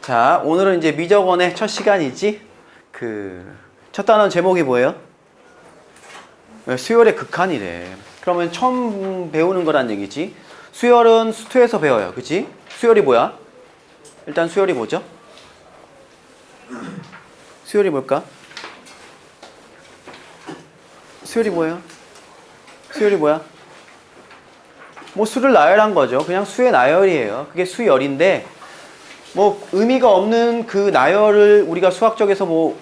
자, 오늘은 이제 미적원의 첫 시간이지. 첫 단어 제목이 뭐예요? 수열의 극한이래. 그러면 처음 배우는 거란 얘기지. 수열은 수투에서 배워요. 그치? 수열이 뭐야? 일단 수열이 뭐죠? 수열이 뭘까? 수열이 뭐예요? 수열이 뭐야? 뭐 수를 나열한 거죠. 그냥 수의 나열이에요. 그게 수열인데 뭐 의미가 없는 그 나열을 우리가 수학적에서 뭐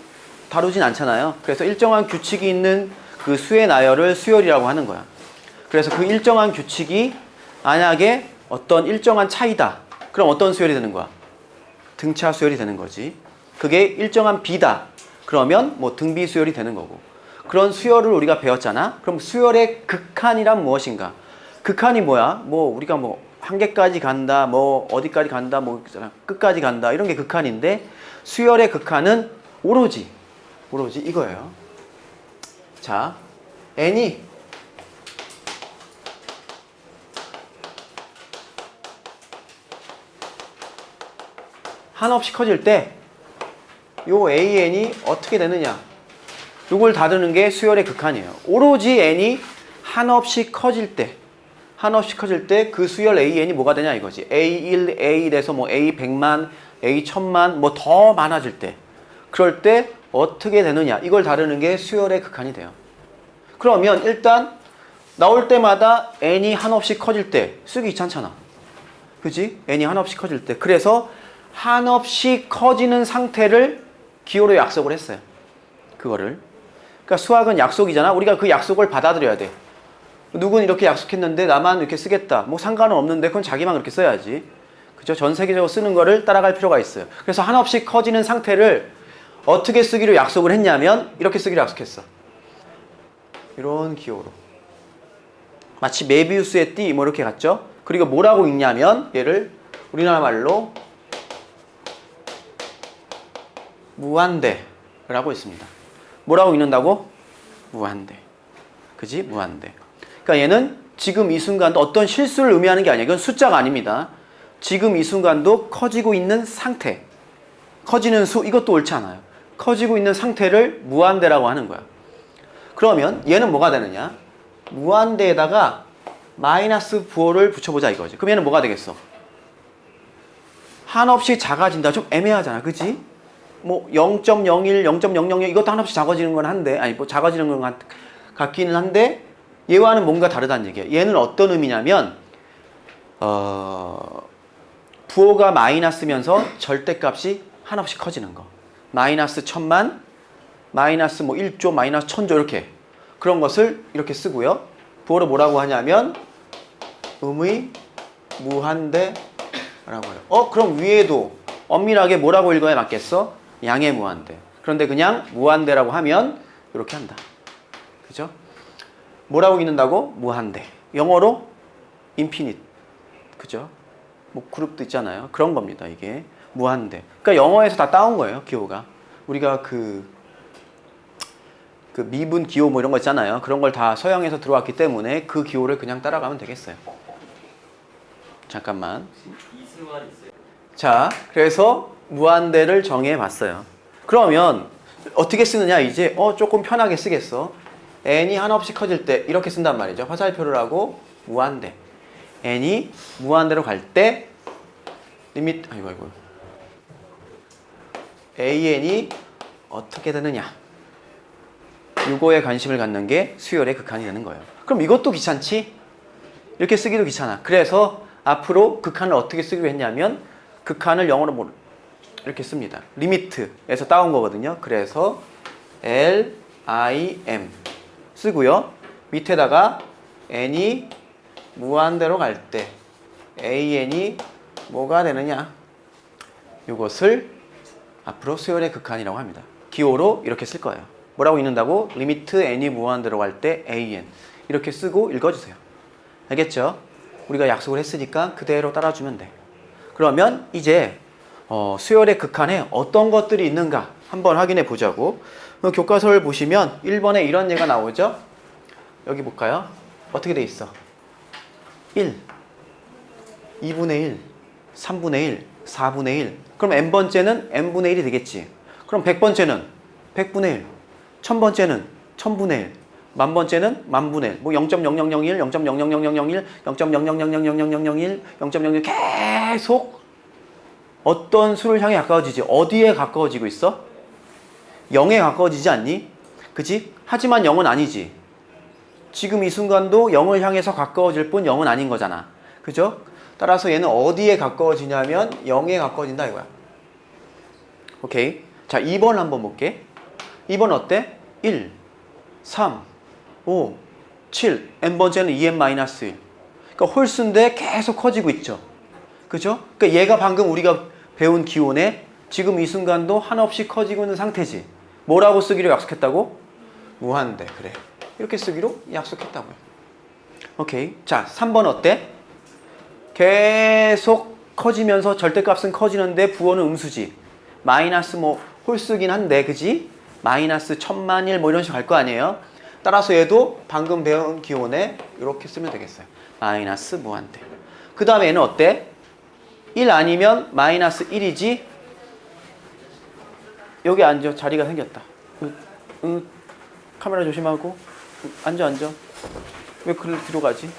다루진 않잖아요. 그래서 일정한 규칙이 있는 그 수의 나열을 수열이라고 하는 거야. 그래서 그 일정한 규칙이 만약에 어떤 일정한 차이다. 그럼 어떤 수열이 되는 거야? 등차 수열이 되는 거지. 그게 일정한 비다. 그러면 뭐 등비 수열이 되는 거고. 그런 수열을 우리가 배웠잖아. 그럼 수열의 극한이란 무엇인가? 극한이 뭐야? 뭐 우리가 뭐 한계까지 간다, 뭐 어디까지 간다, 뭐 끝까지 간다 이런 게 극한인데 수열의 극한은 오로지 이거예요. 자, n이 한없이 커질 때 요 an이 어떻게 되느냐? 요걸 다루는 게 수열의 극한이에요. 오로지 n이 한없이 커질 때 그 수열 an이 뭐가 되냐 이거지. A1, A1에서 뭐 A100만, A1000만 뭐 더 많아질 때 그럴 때 어떻게 되느냐 이걸 다루는 게 수열의 극한이 돼요. 그러면 일단 나올 때마다 n이 한없이 커질 때 쓰기 귀찮잖아. 그지? n이 한없이 커질 때 그래서 한없이 커지는 상태를 기호로 약속을 했어요. 그거를. 그러니까 수학은 약속이잖아. 우리가 그 약속을 받아들여야 돼. 누군 이렇게 약속했는데 나만 이렇게 쓰겠다. 뭐 상관은 없는데 그건 자기만 그렇게 써야지. 그죠? 전 세계적으로 쓰는 거를 따라갈 필요가 있어요. 그래서 한없이 커지는 상태를 어떻게 쓰기로 약속을 했냐면 이렇게 쓰기로 약속했어. 이런 기호로. 마치 메비우스의 띠 뭐 이렇게 갔죠? 그리고 뭐라고 읽냐면 얘를 우리나라 말로 무한대라고 있습니다. 뭐라고 읽는다고? 무한대. 그지? 무한대. 그러니까 얘는 지금 이 순간도 어떤 실수를 의미하는 게 아니야. 이건 숫자가 아닙니다. 지금 이 순간도 커지고 있는 상태. 커지는 수, 이것도 옳지 않아요. 커지고 있는 상태를 무한대라고 하는 거야. 그러면 얘는 뭐가 되느냐? 무한대에다가 마이너스 부호를 붙여보자 이거지. 그럼 얘는 뭐가 되겠어? 한없이 작아진다. 좀 애매하잖아. 그치? 뭐 0.01, 0.000 이것도 한없이 작아지는 건 한데 아니 뭐 작아지는 건 같기는 한데 얘와는 뭔가 다르다는 얘기야. 얘는 어떤 의미냐면 부호가 마이너스면서 절대값이 한없이 커지는 거. 마이너스 1000만, 마이너스 뭐 1조, 마이너스 1000조 이렇게 그런 것을 이렇게 쓰고요. 부호를 뭐라고 하냐면 음의 무한대라고 해요. 그럼 위에도 엄밀하게 뭐라고 읽어야 맞겠어? 양의 무한대. 그런데 그냥 무한대라고 하면 이렇게 한다. 그죠? 뭐라고 읽는다고? 무한대. 영어로 infinite. 그죠? 뭐 그룹도 있잖아요. 그런 겁니다. 이게 무한대. 그러니까 영어에서 다 따온 거예요. 기호가. 우리가 그 미분 기호 뭐 이런 거 있잖아요. 그런 걸 다 서양에서 들어왔기 때문에 그 기호를 그냥 따라가면 되겠어요. 잠깐만. 자, 그래서 무한대를 정해 봤어요. 그러면 어떻게 쓰느냐 이제 조금 편하게 쓰겠어. n이 한없이 커질 때 이렇게 쓴단 말이죠. 화살표를 하고 무한대. n이 무한대로 갈 때 리미트 아이고 an이 어떻게 되느냐. 이거에 관심을 갖는 게 수열의 극한이 되는 거예요. 그럼 이것도 귀찮지? 이렇게 쓰기도 귀찮아. 그래서 앞으로 극한을 어떻게 쓰기로 했냐면 극한을 영어로 뭐 이렇게 씁니다. 리미트에서 따온 거거든요. 그래서 LIM 쓰고요. 밑에다가 n이 무한대로 갈 때 an이 뭐가 되느냐. 이것을 앞으로 수열의 극한이라고 합니다. 기호로 이렇게 쓸 거예요. 뭐라고 읽는다고? 리미트 n이 무한대로 갈 때 an 이렇게 쓰고 읽어주세요. 알겠죠? 우리가 약속을 했으니까 그대로 따라주면 돼. 그러면 이제 수열의 극한에 어떤 것들이 있는가 한번 확인해 보자고. 교과서를 보시면 1번에 이런 예가 나오죠? 여기 볼까요? 어떻게 돼 있어? 1, 2분의 1, 3분의 1, 4분의 1. 그럼 n번째는 n분의 1이 되겠지. 그럼 100번째는 100분의 1. 1000번째는 1000분의 1. 만번째는 만분의 1. 뭐 0.0001, 0.000001, 0.00000001, 0.00 계속 어떤 수를 향해 가까워지지? 어디에 가까워지고 있어? 0에 가까워지지 않니? 그치? 하지만 0은 아니지. 지금 이 순간도 0을 향해서 가까워질 뿐 0은 아닌 거잖아. 그죠? 따라서 얘는 어디에 가까워지냐면 0에 가까워진다 이거야. 오케이. 자, 2번 한번 볼게. 2번 어때? 1, 3, 5, 7. n번째는 2n-1. 그러니까 홀수인데 계속 커지고 있죠. 그죠? 그러니까 얘가 방금 우리가 배운 기온에 지금 이 순간도 한없이 커지고 있는 상태지. 뭐라고 쓰기로 약속했다고? 무한대. 그래. 이렇게 쓰기로 약속했다고요. 오케이. 자, 3번 어때? 계속 커지면서 절대값은 커지는데 부호는 음수지. 마이너스 뭐 홀수긴 한데, 그지? 마이너스 1000만일 뭐 이런 식으로 갈 거 아니에요? 따라서 얘도 방금 배운 기온에 이렇게 쓰면 되겠어요. 마이너스 무한대. 그 다음에 얘는 어때? 1 아니면 마이너스 1이지? 여기 앉아. 자리가 생겼다. 카메라 조심하고. 앉아. 왜 글을 뒤로 가지?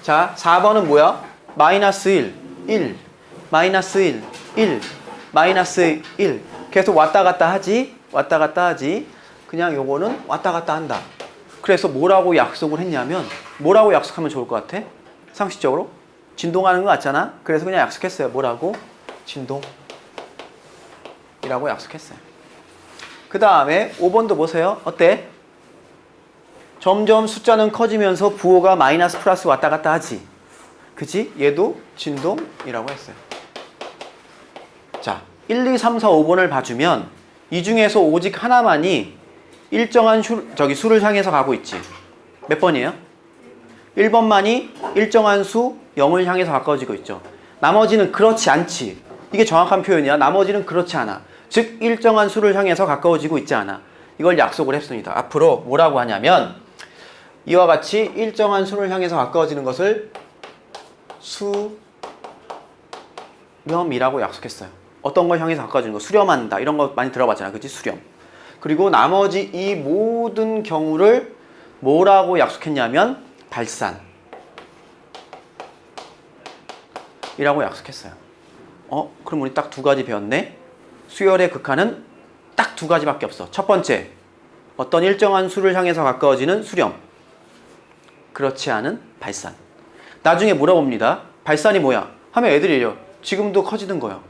자, 4번은 뭐야? 마이너스 1, 마이너스 1, 마이너스 1. 계속 왔다 갔다 하지? 그냥 요거는 왔다 갔다 한다. 그래서 뭐라고 약속을 했냐면, 뭐라고 약속하면 좋을 것 같아? 상식적으로? 진동하는 거 같잖아? 그래서 그냥 약속했어요. 뭐라고? 진동이라고 약속했어요. 그 다음에 5번도 보세요. 어때? 점점 숫자는 커지면서 부호가 마이너스 플러스 왔다 갔다 하지. 그치? 얘도 진동이라고 했어요. 자, 1, 2, 3, 4, 5번을 봐주면 이 중에서 오직 하나만이 일정한 수를 향해서 가고 있지. 몇 번이에요? 1번만이 일정한 수 0을 향해서 가까워지고 있죠. 나머지는 그렇지 않지. 이게 정확한 표현이야. 나머지는 그렇지 않아. 즉 일정한 수를 향해서 가까워지고 있지 않아. 이걸 약속을 했습니다. 앞으로 뭐라고 하냐면 이와 같이 일정한 수를 향해서 가까워지는 것을 수렴이라고 약속했어요. 어떤 걸 향해서 가까워지는 거? 수렴한다. 이런 거 많이 들어봤잖아. 그치? 수렴. 그리고 나머지 이 모든 경우를 뭐라고 약속했냐면 발산 이라고 약속했어요. 그럼 우리 딱 두 가지 배웠네. 수열의 극한은 딱 두 가지밖에 없어. 첫 번째, 어떤 일정한 수를 향해서 가까워지는 수렴. 그렇지 않은 발산. 나중에 물어봅니다. 발산이 뭐야? 하면 애들이 이래요. 지금도 커지는 거예요.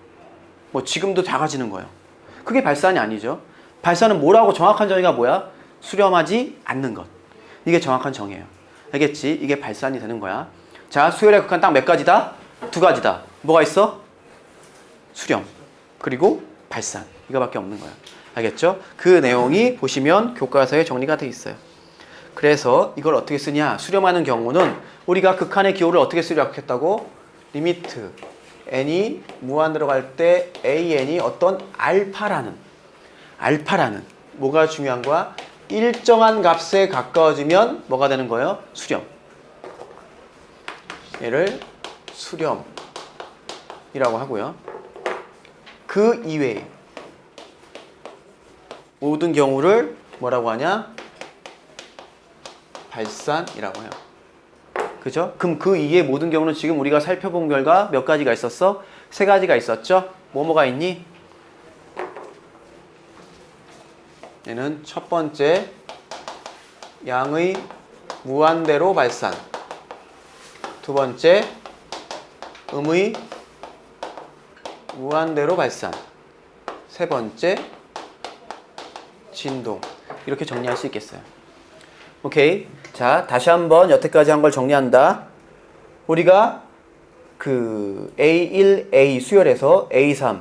뭐 지금도 작아지는 거예요. 그게 발산이 아니죠. 발산은 뭐라고 정확한 정의가 뭐야? 수렴하지 않는 것. 이게 정확한 정의예요. 알겠지? 이게 발산이 되는 거야. 자, 수열의 극한 딱 몇 가지다? 두 가지다. 뭐가 있어? 수렴. 그리고 발산. 이거밖에 없는 거야. 알겠죠? 그 내용이 보시면 교과서에 정리가 돼 있어요. 그래서 이걸 어떻게 쓰냐? 수렴하는 경우는 우리가 극한의 기호를 어떻게 쓰려 약속했다고? 리미트 n이 무한대로 갈 때 an이 어떤 알파라는 뭐가 중요한 거야? 일정한 값에 가까워지면 뭐가 되는 거예요? 수렴. 얘를 수렴이라고 하고요. 그 이외에 모든 경우를 뭐라고 하냐? 발산이라고 해요. 그죠? 그럼 그 이외의 모든 경우는 지금 우리가 살펴본 결과 몇 가지가 있었어? 세 가지가 있었죠? 뭐가 있니? 얘는 첫 번째 양의 무한대로 발산, 두 번째 음의 무한대로 발산, 세 번째 진동. 이렇게 정리할 수 있겠어요. 오케이. 자, 다시 한번 여태까지 한 걸 정리한다. 우리가 그 A1, A 수열에서 A3,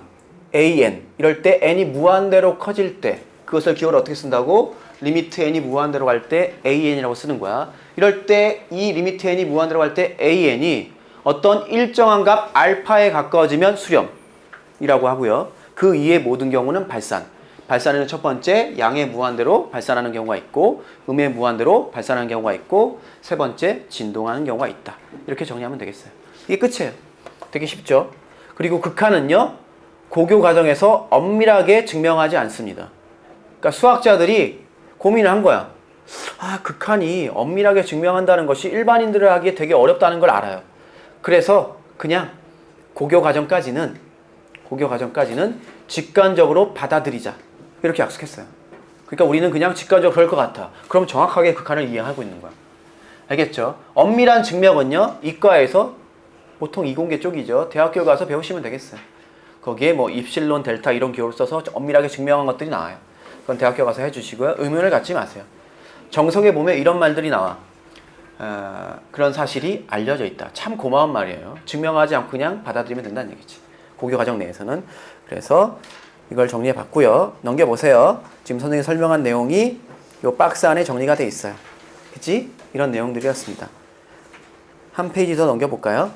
AN 이럴 때 n이 무한대로 커질 때 그것을 기호를 어떻게 쓴다고? 리미트 n이 무한대로 갈 때 AN이라고 쓰는 거야. 이럴 때 이 리미트 n이 무한대로 갈 때 AN이 어떤 일정한 값 알파에 가까워지면 수렴이라고 하고요. 그 이외의 모든 경우는 발산. 발산에는 첫 번째 양의 무한대로 발산하는 경우가 있고 음의 무한대로 발산하는 경우가 있고 세 번째 진동하는 경우가 있다. 이렇게 정리하면 되겠어요. 이게 끝이에요. 되게 쉽죠? 그리고 극한은요, 고교 과정에서 엄밀하게 증명하지 않습니다. 그러니까 수학자들이 고민을 한 거야. 아, 극한이 엄밀하게 증명한다는 것이 일반인들을 하기에 되게 어렵다는 걸 알아요. 그래서 그냥 고교 과정까지는 직관적으로 받아들이자. 이렇게 약속했어요. 그러니까 우리는 그냥 직관적으로 그럴 것 같아. 그럼 정확하게 극한을 이해하고 있는 거야. 알겠죠? 엄밀한 증명은요, 이과에서 보통 이공계 쪽이죠. 대학교 가서 배우시면 되겠어요. 거기에 뭐 입실론, 델타 이런 기호를 써서 엄밀하게 증명한 것들이 나와요. 그건 대학교 가서 해주시고요. 의문을 갖지 마세요. 정석에 보면 이런 말들이 나와. 그런 사실이 알려져 있다. 참 고마운 말이에요. 증명하지 않고 그냥 받아들이면 된다는 얘기지. 고교 과정 내에서는. 그래서 이걸 정리해 봤고요. 넘겨보세요. 지금 선생님이 설명한 내용이 이 박스 안에 정리가 돼 있어요. 그치? 이런 내용들이었습니다. 한 페이지 더 넘겨볼까요?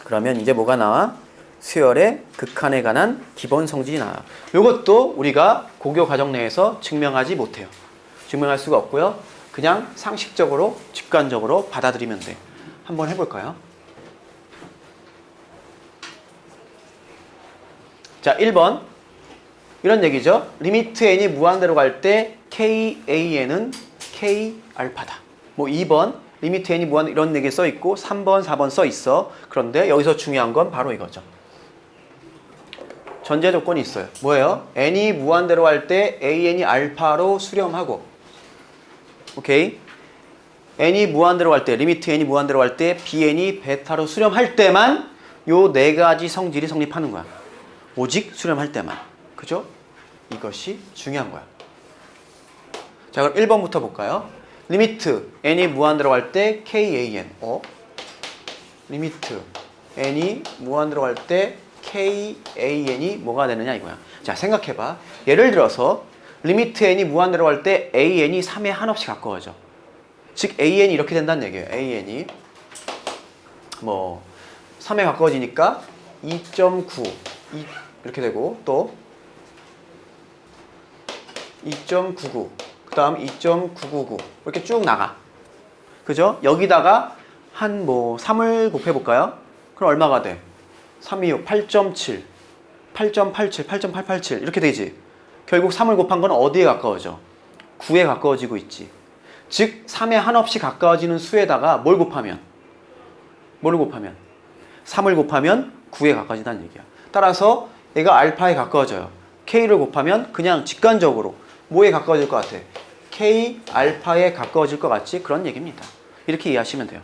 그러면 이제 뭐가 나와? 수열의 극한에 관한 기본 성질이 나와요. 이것도 우리가 고교 과정 내에서 증명하지 못해요. 증명할 수가 없고요. 그냥 상식적으로, 직관적으로 받아들이면 돼. 한번 해볼까요? 자, 1번. 이런 얘기죠. 리미트 n이 무한대로 갈 때 KAN은 K 알파다. 뭐 2번. 리미트 n이 무한 이런 얘기 써 있고 3번, 4번 써 있어. 그런데 여기서 중요한 건 바로 이거죠. 전제 조건이 있어요. 뭐예요? n이 무한대로 갈 때 an이 알파로 수렴하고, 오케이? n이 무한대로 갈 때, 리미트 n이 무한대로 갈 때 bn이 베타로 수렴할 때만 요 네 가지 성질이 성립하는 거야. 오직 수렴할 때만. 그죠? 이것이 중요한 거야. 자, 그럼 1번부터 볼까요? 리미트 n이 무한대로 갈 때 KAN. 리미트 n이 무한대로 갈 때 KAN이 뭐가 되느냐 이거야. 자, 생각해봐. 예를 들어서 리미트 n이 무한대로 갈 때 AN이 3에 한없이 가까워져. 즉 AN이 이렇게 된다는 얘기예요. AN이 뭐 3에 가까워지니까 2.9 이렇게 되고, 또 2.99, 그 다음 2.999 이렇게 쭉 나가. 그죠? 여기다가 한 뭐 3을 곱해볼까요? 그럼 얼마가 돼? 3, 2, 6, 8.7, 8.87, 8.887 이렇게 되지. 결국 3을 곱한 건 어디에 가까워져? 9에 가까워지고 있지. 즉 3에 한없이 가까워지는 수에다가 뭘 곱하면? 3을 곱하면 9에 가까워진다는 얘기야. 따라서 얘가 알파에 가까워져요. K를 곱하면 그냥 직관적으로 뭐에 가까워질 것 같아? K 알파에 가까워질 것 같지? 그런 얘기입니다. 이렇게 이해하시면 돼요.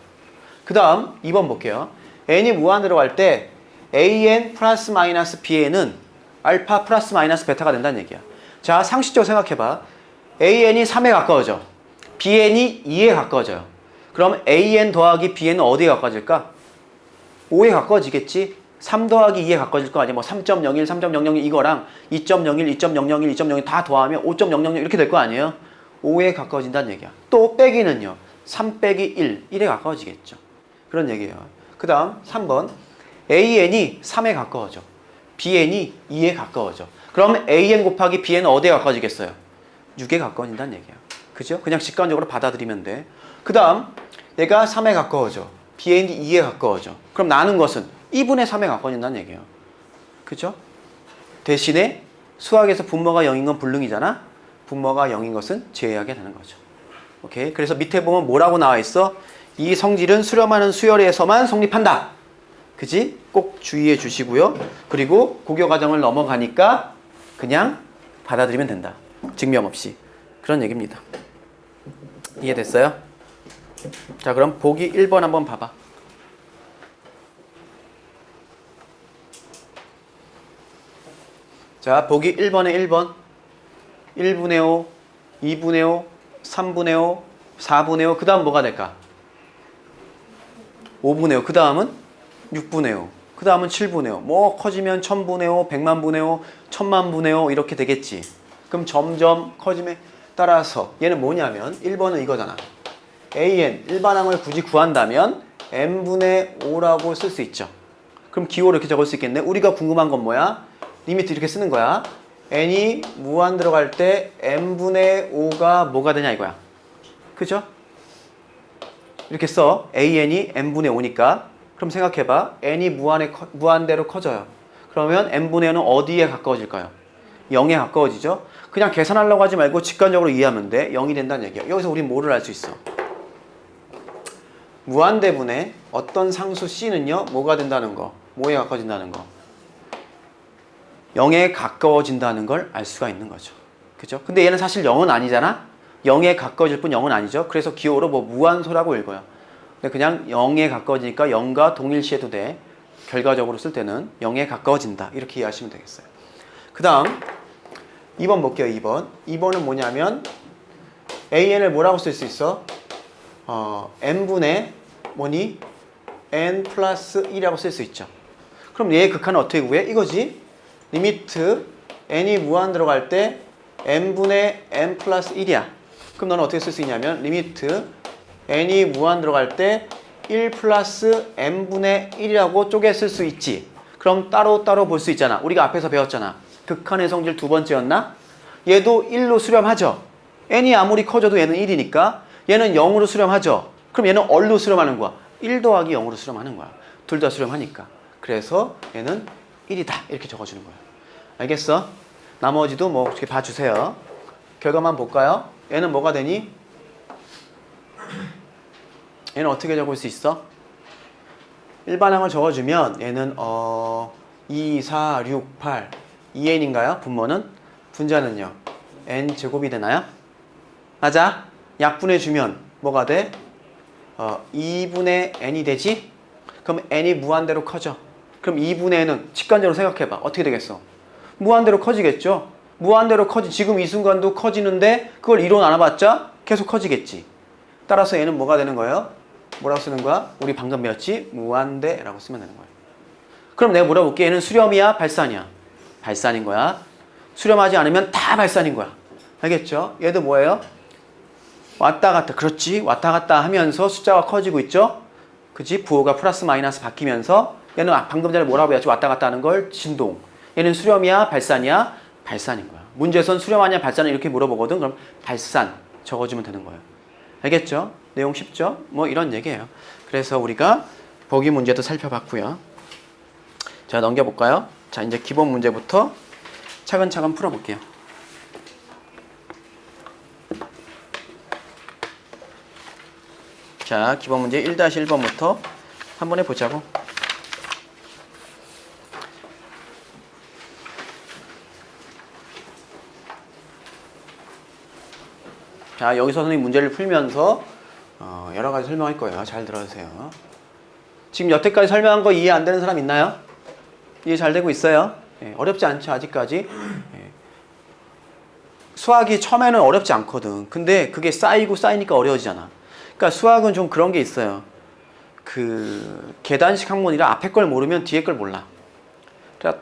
그 다음 2번 볼게요. n이 무한대로 갈 때 an 플러스 마이너스 bn은 알파 플러스 마이너스 베타가 된다는 얘기야. 자, 상식적으로 생각해봐. an이 3에 가까워져. bn이 2에 가까워져요. 그럼 an 더하기 bn은 어디에 가까워질까? 5에 가까워지겠지? 3 더하기 2에 가까워질 거 아니야? 뭐 3.01, 3.001 이거랑 2.01, 2.001, 2.01 다 더하면 5.000 이렇게 될 거 아니에요? 5에 가까워진다는 얘기야. 또 빼기는요. 3 빼기 1, 1에 가까워지겠죠. 그런 얘기예요. 그 다음 3번. AN이 3에 가까워져. BN이 2에 가까워져. 그럼 AN 곱하기 BN은 어디에 가까워지겠어요? 6에 가까워진다는 얘기야. 그죠? 그냥 직관적으로 받아들이면 돼. 그 다음 내가 3에 가까워져. BN이 2에 가까워져. 그럼 나는 것은 2분의 3에 가까워진다는 얘기예요. 그죠? 대신에 수학에서 분모가 0인 건 불능이잖아. 분모가 0인 것은 제외하게 되는 거죠. 오케이? 그래서 밑에 보면 뭐라고 나와 있어? 이 성질은 수렴하는 수열에서만 성립한다. 그지? 꼭 주의해 주시고요. 그리고 고교 과정을 넘어가니까 그냥 받아들이면 된다. 증명 없이. 그런 얘기입니다. 이해됐어요? 자, 그럼 보기 1번 한번 봐봐. 자, 보기 1번에 1번. 1분의 5, 2분의 5, 3분의 5, 4분의 5. 그 다음 뭐가 될까? 5분의 5. 그 다음은 6분의 5. 그 다음은 7분의 5. 뭐 커지면 1000분의 5, 100만분의 5, 1000만분의 5 이렇게 되겠지. 그럼 점점 커짐에 따라서 얘는 뭐냐면 1번은 이거잖아. AN 일반항을 굳이 구한다면 n분의 5라고 쓸 수 있죠. 그럼 기호를 이렇게 적을 수 있겠네. 우리가 궁금한 건 뭐야? 리미트 이렇게 쓰는 거야. n이 무한 들어갈 때 n분의 5가 뭐가 되냐 이거야. 그죠? 이렇게 써. an이 n분의 5니까 그럼 생각해봐. n이 무한대로 커져요. 그러면 n분의 1은 어디에 가까워질까요? 0에 가까워지죠? 그냥 계산하려고 하지 말고 직관적으로 이해하면 돼. 0이 된다는 얘기야. 여기서 우린 뭐를 알 수 있어? 무한대분의 어떤 상수 c는요, 뭐가 된다는 거? 뭐에 가까워진다는 거? 0에 가까워진다는 걸 알 수가 있는 거죠. 그죠? 근데 얘는 사실 0은 아니잖아? 0에 가까워질 뿐 0은 아니죠? 그래서 기호로 뭐 무한소라고 읽어요. 근데 그냥 0에 가까워지니까 0과 동일시해도 돼. 결과적으로 쓸 때는 0에 가까워진다. 이렇게 이해하시면 되겠어요. 그 다음 2번 볼게요. 2번. 2번은 뭐냐면 AN을 뭐라고 쓸 수 있어? n분의 뭐니? n 플러스 1이라고 쓸 수 있죠. 그럼 얘의 극한은 어떻게 구해? 이거지. 리미트 n이 무한 들어갈 때 n분의 n 플러스 1이야. 그럼 너는 어떻게 쓸 수 있냐면 리미트 n이 무한 들어갈 때 1 플러스 n분의 1이라고 쪼개 쓸 수 있지. 그럼 따로따로 볼 수 있잖아. 우리가 앞에서 배웠잖아. 극한의 성질 두 번째였나? 얘도 1로 수렴하죠. n이 아무리 커져도 얘는 1이니까 얘는 0으로 수렴하죠. 그럼 얘는 얼로 수렴하는 거야. 1 더하기 0으로 수렴하는 거야. 둘 다 수렴하니까. 그래서 얘는 1이다. 이렇게 적어주는 거야. 알겠어? 나머지도 뭐 이렇게 봐주세요. 결과만 볼까요? 얘는 뭐가 되니? 얘는 어떻게 적을 수 있어? 일반항을 적어주면 얘는 2, 4, 6, 8 2n인가요? 분모는? 분자는요? n제곱이 되나요? 맞아? 약분해주면 뭐가 돼? 2분의 n이 되지? 그럼 n이 무한대로 커져. 그럼 2분의 n은 직관적으로 생각해봐. 어떻게 되겠어? 무한대로 커지겠죠? 무한대로 지금 이 순간도 커지는데 그걸 2로 나눠봤자 계속 커지겠지. 따라서 얘는 뭐가 되는 거예요? 뭐라고 쓰는 거야? 우리 방금 배웠지? 무한대라고 쓰면 되는 거예요. 그럼 내가 물어볼게. 얘는 수렴이야? 발산이야? 발산인 거야. 수렴하지 않으면 다 발산인 거야. 알겠죠? 얘도 뭐예요? 왔다 갔다. 그렇지. 왔다 갔다 하면서 숫자가 커지고 있죠? 그치? 부호가 플러스 마이너스 바뀌면서 얘는 방금 전에 뭐라고 배웠지? 왔다 갔다 하는 걸 진동. 얘는 수렴이야? 발산이야? 발산인 거야. 문제에선 수렴하냐? 발산을 이렇게 물어보거든. 그럼 발산 적어주면 되는 거예요. 알겠죠? 내용 쉽죠? 뭐 이런 얘기예요. 그래서 우리가 보기 문제도 살펴봤고요. 자, 넘겨볼까요? 자, 이제 기본 문제부터 차근차근 풀어볼게요. 자, 기본 문제 1-1번부터 한번 해보자고. 자, 여기서 선생님 문제를 풀면서 여러 가지 설명할 거예요. 잘 들어주세요. 지금 여태까지 설명한 거 이해 안 되는 사람 있나요? 이해 잘 되고 있어요? 예, 어렵지 않죠, 아직까지. 예. 수학이 처음에는 어렵지 않거든. 근데 그게 쌓이니까 어려워지잖아. 그러니까 수학은 좀 그런 게 있어요. 그 계단식 학문이라 앞에 걸 모르면 뒤에 걸 몰라.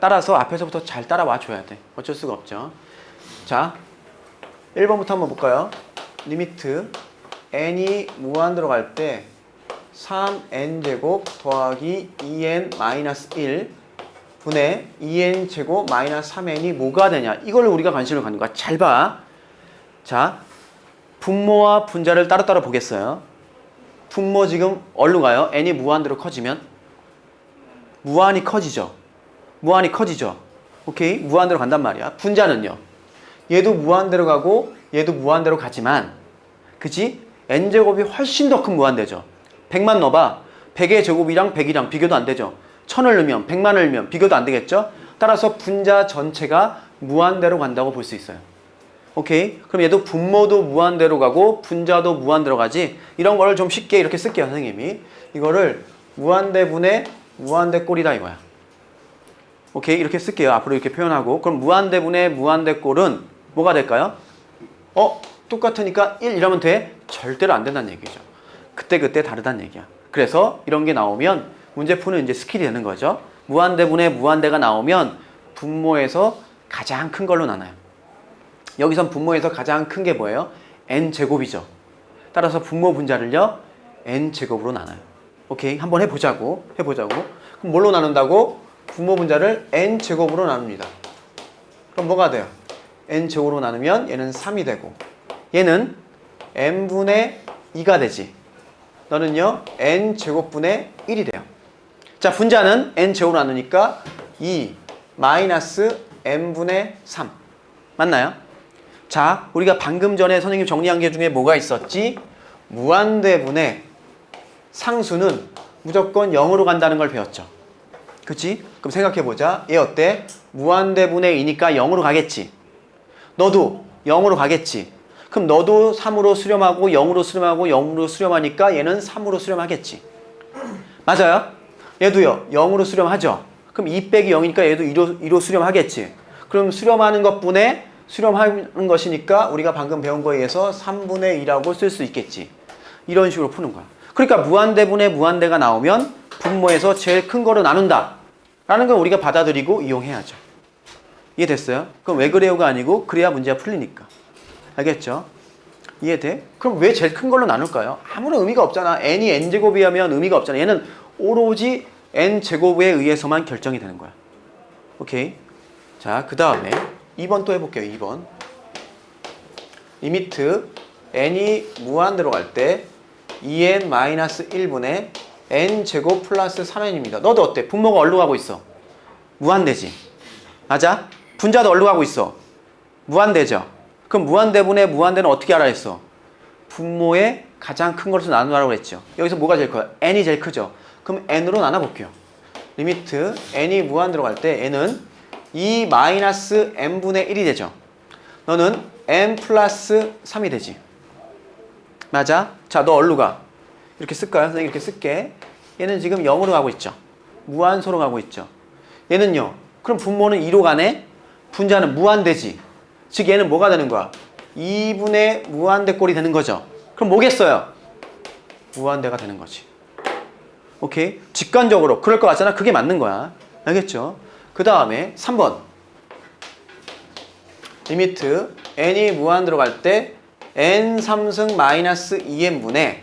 따라서 앞에서부터 잘 따라와 줘야 돼. 어쩔 수가 없죠. 자, 1번부터 한번 볼까요? 리미트 n이 무한 들어갈 때 3n제곱 더하기 2n 마이너스 1 분의 2n제곱 마이너스 3n이 뭐가 되냐. 이걸 우리가 관심을 갖는 거야. 잘 봐. 자, 분모와 분자를 따로따로 보겠어요. 분모 지금 어디로 가요? n이 무한대로 커지면 무한히 커지죠. 무한히 커지죠. 오케이? 무한대로 간단 말이야. 분자는요. 얘도 무한대로 가고 얘도 무한대로 가지만 그치? n제곱이 훨씬 더 큰 무한대죠. 100만 넣어봐. 100의 제곱이랑 100이랑 비교도 안 되죠. 1000을 넣으면 100만을 넣으면 비교도 안 되겠죠. 따라서 분자 전체가 무한대로 간다고 볼 수 있어요. 오케이? 그럼 얘도 분모도 무한대로 가고 분자도 무한대로 가지. 이런 거를 좀 쉽게 이렇게 쓸게요, 선생님이. 이거를 무한대분의 무한대꼴이다 이거야. 오케이? 이렇게 쓸게요. 앞으로 이렇게 표현하고. 그럼 무한대분의 무한대꼴은 뭐가 될까요? 똑같으니까 1 이러면 돼? 절대로 안 된다는 얘기죠. 그때그때 다르다는 얘기야. 그래서 이런 게 나오면 문제 푸는 이제 스킬이 되는 거죠. 무한대분의 무한대가 나오면 분모에서 가장 큰 걸로 나눠요. 여기선 분모에서 가장 큰 게 뭐예요? n제곱이죠. 따라서 분모 분자를요, n제곱으로 나눠요. 오케이? 한번 해보자고. 그럼 뭘로 나눈다고? 분모 분자를 n제곱으로 나눕니다. 그럼 뭐가 돼요? n제곱으로 나누면 얘는 3이 되고 얘는 n분의 2가 되지. 너는요 n제곱분의 1이 돼요. 자, 분자는 n제곱으로 나누니까 2 마이너스 n분의 3. 맞나요? 자, 우리가 방금 전에 선생님 정리한 게 중에 뭐가 있었지? 무한대분의 상수는 무조건 0으로 간다는 걸 배웠죠. 그치? 그럼 생각해보자. 얘 어때? 무한대분의 2니까 0으로 가겠지. 너도 0으로 가겠지. 그럼 너도 3으로 수렴하고 0으로 수렴하고 0으로 수렴하니까 얘는 3으로 수렴하겠지. 맞아요? 얘도요. 0으로 수렴하죠. 그럼 2 빼기 0이니까 얘도 2로 수렴하겠지. 그럼 수렴하는 것분에 수렴하는 것이니까 우리가 방금 배운 거에 의해서 3분의 2라고 쓸 수 있겠지. 이런 식으로 푸는 거야. 그러니까 무한대분의 무한대가 나오면 분모에서 제일 큰 거로 나눈다 라는 걸 우리가 받아들이고 이용해야죠. 이해됐어요? 그럼 왜 그래요가 아니고 그래야 문제가 풀리니까. 알겠죠? 이해돼? 그럼 왜 제일 큰 걸로 나눌까요? 아무런 의미가 없잖아. n이 n제곱이 하면 의미가 없잖아. 얘는 오로지 n제곱에 의해서만 결정이 되는 거야. 오케이? 자, 그 다음에 2번 또 해볼게요. 2번. 리미트 n이 무한대로 갈 때 2n-1분의 n제곱 플러스 3n입니다. 너도 어때? 분모가 어디로 가고 있어? 무한대지. 맞아? 분자도 어디로 가고 있어? 무한대죠. 그럼 무한대분의 무한대는 어떻게 하라 했어? 분모의 가장 큰 것으로 나누라고 했죠. 여기서 뭐가 제일 커요? n이 제일 크죠. 그럼 n으로 나눠볼게요. 리미트 n이 무한대로 갈 때 n은 2 마이너스 n분의 1이 되죠. 너는 n 플러스 3이 되지. 맞아? 자, 너 어디로 가? 이렇게 쓸까요? 선생님 이렇게 쓸게. 얘는 지금 0으로 가고 있죠. 무한소로 가고 있죠. 얘는요. 그럼 분모는 2로 가네? 분자는 무한대지. 즉 얘는 뭐가 되는 거야? 2분의 무한대 꼴이 되는 거죠. 그럼 뭐겠어요? 무한대가 되는 거지. 오케이? 직관적으로 그럴 것 같잖아. 그게 맞는 거야. 알겠죠? 그 다음에 3번. 리미트 n이 무한대로 갈 때 n 3승 마이너스 2n분의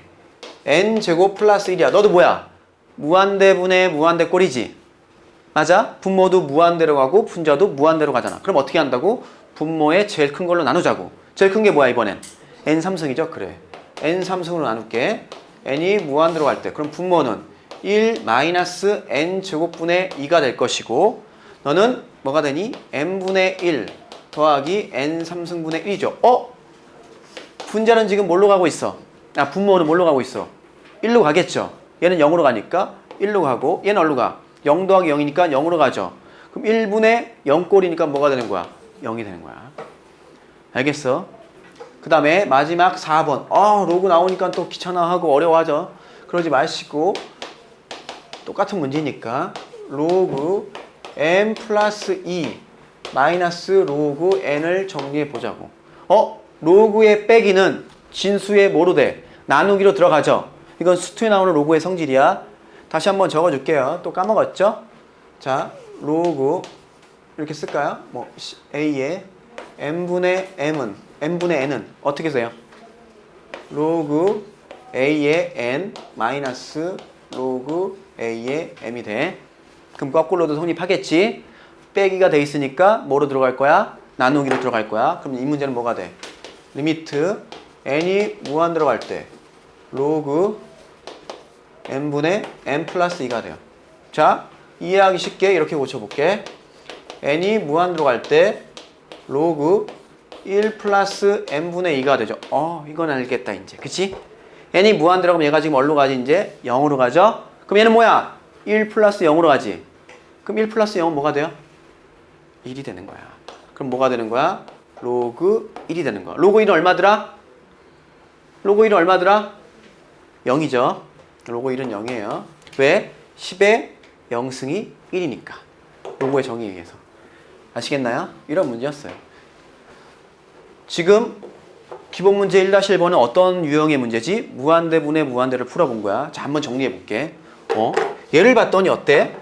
n제곱 플러스 1이야. 너도 뭐야? 무한대분의 무한대 꼴이지. 맞아? 분모도 무한대로 가고 분자도 무한대로 가잖아. 그럼 어떻게 한다고? 분모의 제일 큰 걸로 나누자고. 제일 큰 게 뭐야 이번엔? n 3승이죠? 그래. n 3승으로 나눌게. n이 무한대로 갈 때 그럼 분모는 1 마이너스 n제곱분의 2가 될 것이고 너는 뭐가 되니? n분의 1 더하기 n 3승분의 1이죠. 분자는 지금 뭘로 가고 있어? 분모는 뭘로 가고 있어? 1로 가겠죠. 얘는 0으로 가니까 1로 가고 얘는 어디로 가? 0 더하기 0이니까 0으로 가죠. 그럼 1분의 0꼴이니까 뭐가 되는 거야? 0이 되는 거야. 알겠어? 그 다음에 마지막 4번. 로그 나오니까 또 귀찮아하고 어려워하죠. 그러지 마시고 똑같은 문제니까 로그 n 플러스 2 마이너스 로그 n을 정리해 보자고. 로그의 빼기는 진수의 뭐로 돼? 나누기로 들어가죠. 이건 수투에 나오는 로그의 성질이야. 다시 한번 적어줄게요. 또 까먹었죠? 자, 로그 이렇게 쓸까요? a의 n분의 n은 어떻게 써요? 로그 a의 n 마이너스 로그 a의 m이 돼. 그럼 거꾸로도 성립하겠지? 빼기가 돼 있으니까 뭐로 들어갈 거야? 나누기로 들어갈 거야. 그럼 이 문제는 뭐가 돼? 리미트 n이 무한 들어갈 때 로그 n분의 n 플러스 2가 돼요. 자, 이해하기 쉽게 이렇게 고쳐볼게. n이 무한 들어갈 때 로그 1 플러스 n분의 2가 되죠. 이건 알겠다 이제. 그치? n이 무한 들어가면 얘가 지금 어디로 가지 이제? 0으로 가죠? 그럼 얘는 뭐야? 1 플러스 0으로 가지. 그럼 1 플러스 0은 뭐가 돼요? 1이 되는 거야. 그럼 뭐가 되는 거야? 로그 1이 되는 거야. 로그 1은 얼마더라? 로그 1은 얼마더라? 0이죠. 로그 1은 0이에요. 왜? 10의 0승이 1이니까. 로그의 정의에 의해서. 아시겠나요? 이런 문제였어요. 지금 기본 문제 1-1번은 어떤 유형의 문제지? 무한대분의 무한대를 풀어본 거야. 자, 한번 정리해 볼게. 얘를 봤더니 어때?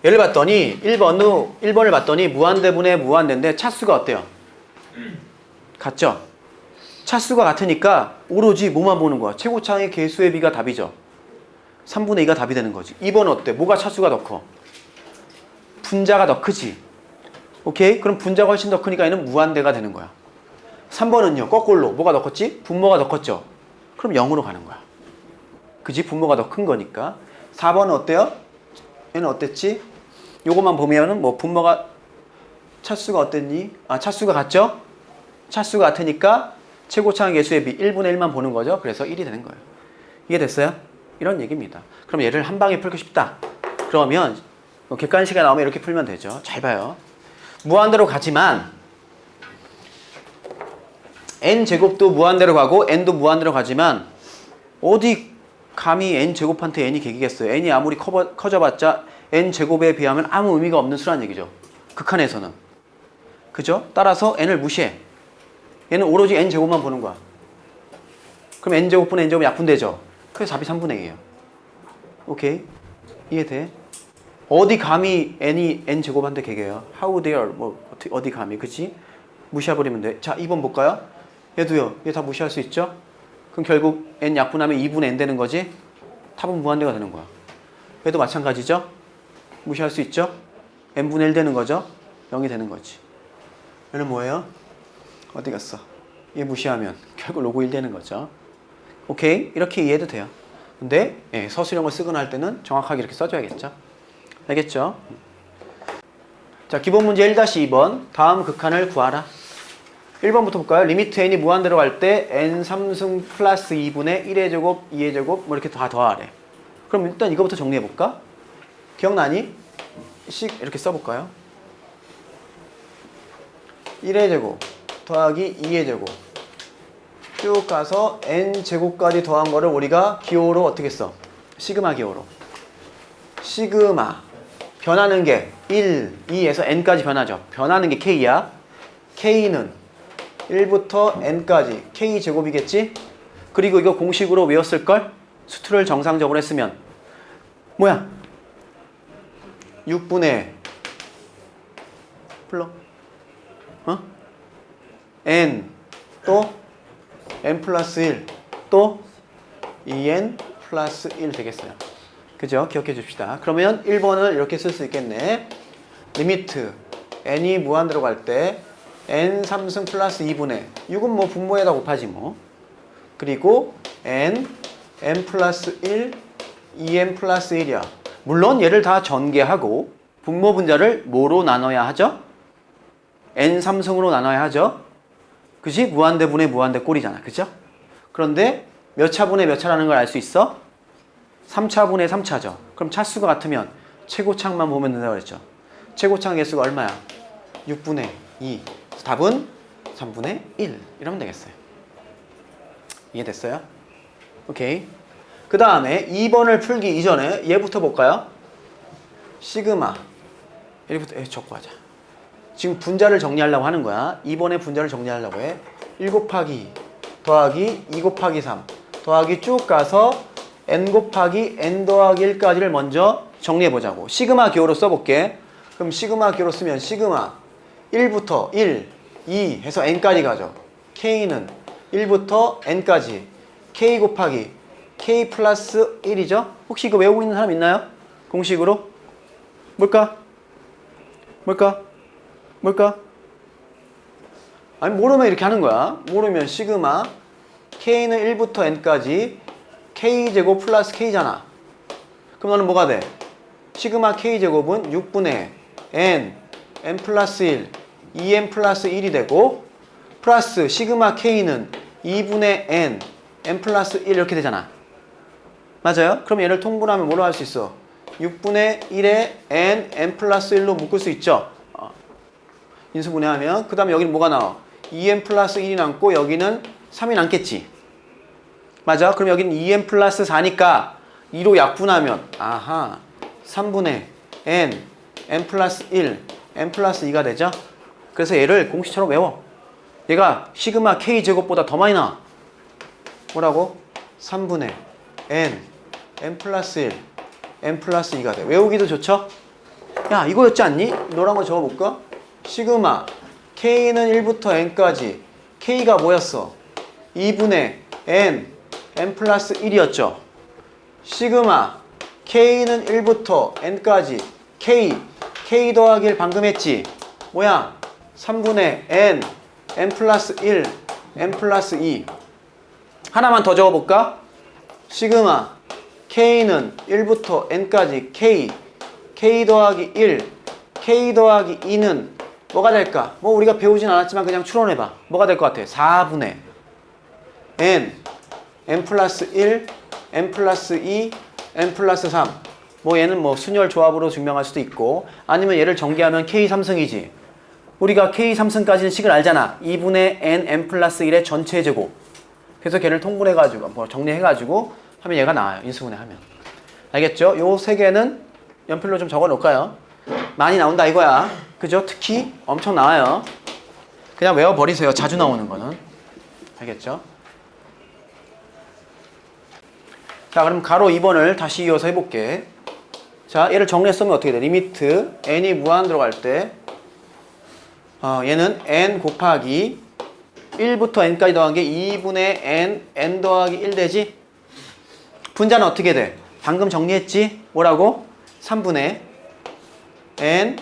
얘를 봤더니 1번을 봤더니 무한대분의 무한대인데 차수가 어때요? 같죠? 차수가 같으니까 오로지 뭐만 보는 거야? 최고차의 개수의 비가 답이죠. 3분의 2가 답이 되는 거지. 2번은 어때? 뭐가 차수가 더 커? 분자가 더 크지. 오케이? 그럼 분자가 훨씬 더 크니까 얘는 무한대가 되는 거야. 3번은요. 거꾸로 뭐가 더 컸지? 분모가 더 컸죠. 그럼 0으로 가는 거야. 그지? 분모가 더 큰 거니까. 4번은 어때요? 얘는 어땠지? 요것만 보면은 뭐 분모가 차수가 어땠니? 차수가 같죠? 차수가 같으니까 최고차항 개수의 비 1분의 1만 보는 거죠. 그래서 1이 되는 거예요. 이해됐어요? 이런 얘기입니다. 그럼 얘를 한 방에 풀고 싶다. 그러면 객관식이 나오면 이렇게 풀면 되죠. 잘 봐요. 무한대로 가지만 n제곱도 무한대로 가고 n도 무한대로 가지만 어디 감히 n제곱한테 n이 객이겠어요. n이 아무리 커져봤자 n제곱에 비하면 아무 의미가 없는 수란 얘기죠. 극한에서는. 그죠? 따라서 n을 무시해. 얘는 오로지 n제곱만 보는 거야. 그럼 n제곱분의 n제곱 약분되죠. 그래서 답이 3분의 2예요. 오케이? 이해돼? 어디 감히 n이 n제곱한테 객이에요. How dare 어디 감히, 그치? 무시해버리면 돼. 자, 2번 볼까요? 얘도요. 얘 다 무시할 수 있죠? 그럼 결국 n 약분하면 2분의 n 되는 거지? 답은 무한대가 되는 거야. 얘도 마찬가지죠? 무시할 수 있죠? n분의 1 되는 거죠? 0이 되는 거지. 얘는 뭐예요? 어디 갔어? 얘 무시하면 결국 로그 1 되는 거죠. 오케이? 이렇게 이해해도 돼요. 근데 서술형을 쓰거나 할 때는 정확하게 이렇게 써줘야겠죠? 알겠죠? 자, 기본 문제 1-2번. 다음 극한을 구하라. 1번부터 볼까요? 리미트 n이 무한대로 갈 때 n 3승 플러스 2분의 1의 제곱, 2의 제곱 뭐 이렇게 다 더하래. 그럼 일단 이거부터 정리해볼까? 기억나니? 이렇게 써볼까요? 1의 제곱 더하기 2의 제곱 쭉 가서 n제곱까지 더한 거를 우리가 기호로 어떻게 써? 시그마 기호로. 시그마 변하는 게 1, 2에서 n까지 변하죠. 변하는 게 k야. k는 1부터 n까지 k제곱이겠지? 그리고 이거 공식으로 외웠을걸? 수투를 정상적으로 했으면 뭐야? 6분의 불러 n 또 n 플러스 1 또 2n 플러스 1 되겠어요. 그죠? 기억해 줍시다. 그러면 1번을 이렇게 쓸 수 있겠네. 리미트 n이 무한대로 갈 때 n 3승 플러스 2분의 6은 뭐 분모에다 곱하지 뭐. 그리고 n 플러스 1 2n 플러스 1이야. 물론 얘를 다 전개하고 분모 분자를 뭐로 나눠야 하죠? n 3승으로 나눠야 하죠. 그지? 무한대분의 무한대 꼴이잖아. 그죠? 그런데 몇 차분의 몇 차라는 걸 알 수 있어? 3차분의 3차죠. 그럼 차수가 같으면 최고차항만 보면 된다고 그랬죠. 최고차항 개수가 얼마야? 6분의 2. 답은 3분의 1. 이러면 되겠어요. 이해됐어요? 오케이. 그 다음에 2번을 풀기 이전에 얘부터 볼까요? 시그마. 얘부터 적고 하자. 지금 분자를 정리하려고 하는 거야. 2번의 분자를 정리하려고 해. 1 곱하기 더하기 2 곱하기 3 더하기 쭉 가서 n 곱하기 n 더하기 1까지를 먼저 정리해보자고. 시그마 기호로 써볼게. 그럼 시그마 기호로 쓰면 시그마 1부터 1, 2 해서 n까지 가죠. k는 1부터 n까지 k 곱하기 k 플러스 1이죠. 혹시 이거 외우고 있는 사람 있나요? 공식으로? 뭘까? 아니 모르면 이렇게 하는 거야. 모르면 시그마 k는 1부터 n까지 k제곱 플러스 k잖아. 그럼 너는 뭐가 돼? 시그마 k제곱은 6분의 n 플러스 1 2n 플러스 1이 되고 플러스 시그마 k는 2분의 n 플러스 1 이렇게 되잖아. 맞아요? 그럼 얘를 통분하면 뭐로 할 수 있어? 6분의 1에 n 플러스 1로 묶을 수 있죠. 인수분해하면 그 다음에 여기는 뭐가 나와? 2n 플러스 1이 남고 여기는 3이 남겠지. 맞아? 그럼 여기는 2n 플러스 4니까 2로 약분하면 3분의 n 플러스 1 n 플러스 2가 되죠. 그래서 얘를 공식처럼 외워. 얘가 시그마 k제곱보다 더 많이 나와. 뭐라고? 3분의 n 플러스 1 n 플러스 2가 돼. 외우기도 좋죠? 야, 이거였지 않니? 노란 거 적어볼까? 시그마 k는 1부터 n까지 k가 뭐였어? 2분의 n 플러스 1이었죠. 시그마 k는 1부터 n까지 k 더하기 1 방금 했지? 뭐야? 3분의 n 플러스 1 n 플러스 2. 하나만 더 적어볼까? 시그마 K는 1부터 N까지 K 더하기 1, K 더하기 2는 뭐가 될까? 뭐 우리가 배우진 않았지만 그냥 추론해봐. 뭐가 될 것 같아? 4분의 N 플러스 1, N 플러스 2, N 플러스 3. 뭐 얘는 뭐 순열 조합으로 증명할 수도 있고, 아니면 얘를 전개하면 K 3승이지. 우리가 K 3승까지는 식을 알잖아. 2분의 N 플러스 1의 전체 제곱. 그래서 걔를 통분해가지고 뭐 정리해가지고 하면 얘가 나와요. 인수분해하면. 알겠죠? 요 세 개는 연필로 좀 적어 놓을까요? 많이 나온다 이거야. 그죠? 특히 엄청 나와요. 그냥 외워버리세요. 자주 나오는 거는. 알겠죠? 자, 그럼 가로 2번을 다시 이어서 해볼게. 자, 얘를 정리했으면 어떻게 돼? 리미트 n이 무한 들어갈 때 얘는 n 곱하기 1부터 n까지 더한 게 2분의 n 더하기 1 되지? 분자는 어떻게 돼? 방금 정리했지? 뭐라고? 3분의 n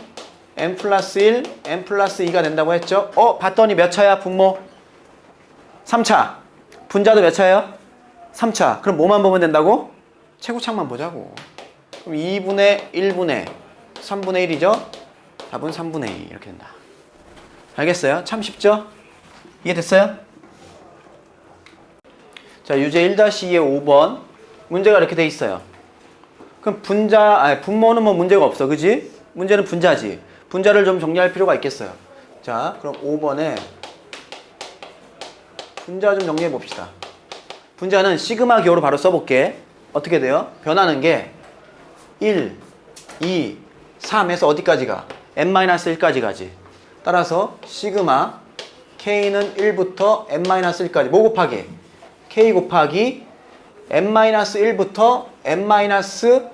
플러스 1, n 플러스 2가 된다고 했죠? 봤더니 몇 차야, 분모? 3차. 분자도 몇 차예요? 3차. 그럼 뭐만 보면 된다고? 최고창만 보자고. 그럼 2분의 1분의 3분의 1이죠? 답은 3분의 2 이렇게 된다. 알겠어요? 참 쉽죠? 이해됐어요? 자, 유제 1-2의 5번 문제가 이렇게 돼 있어요. 그럼 분모는 뭐 문제가 없어, 그지? 문제는 분자지. 분자를 좀 정리할 필요가 있겠어요. 자, 그럼 5번에 분자 좀 정리해 봅시다. 분자는 시그마 기호로 바로 써볼게. 어떻게 돼요? 변하는 게 1, 2, 3에서 어디까지 가? n-1까지 가지. 따라서 시그마 K는 1부터 n-1까지. 뭐 곱하기? K 곱하기 n-1부터 n-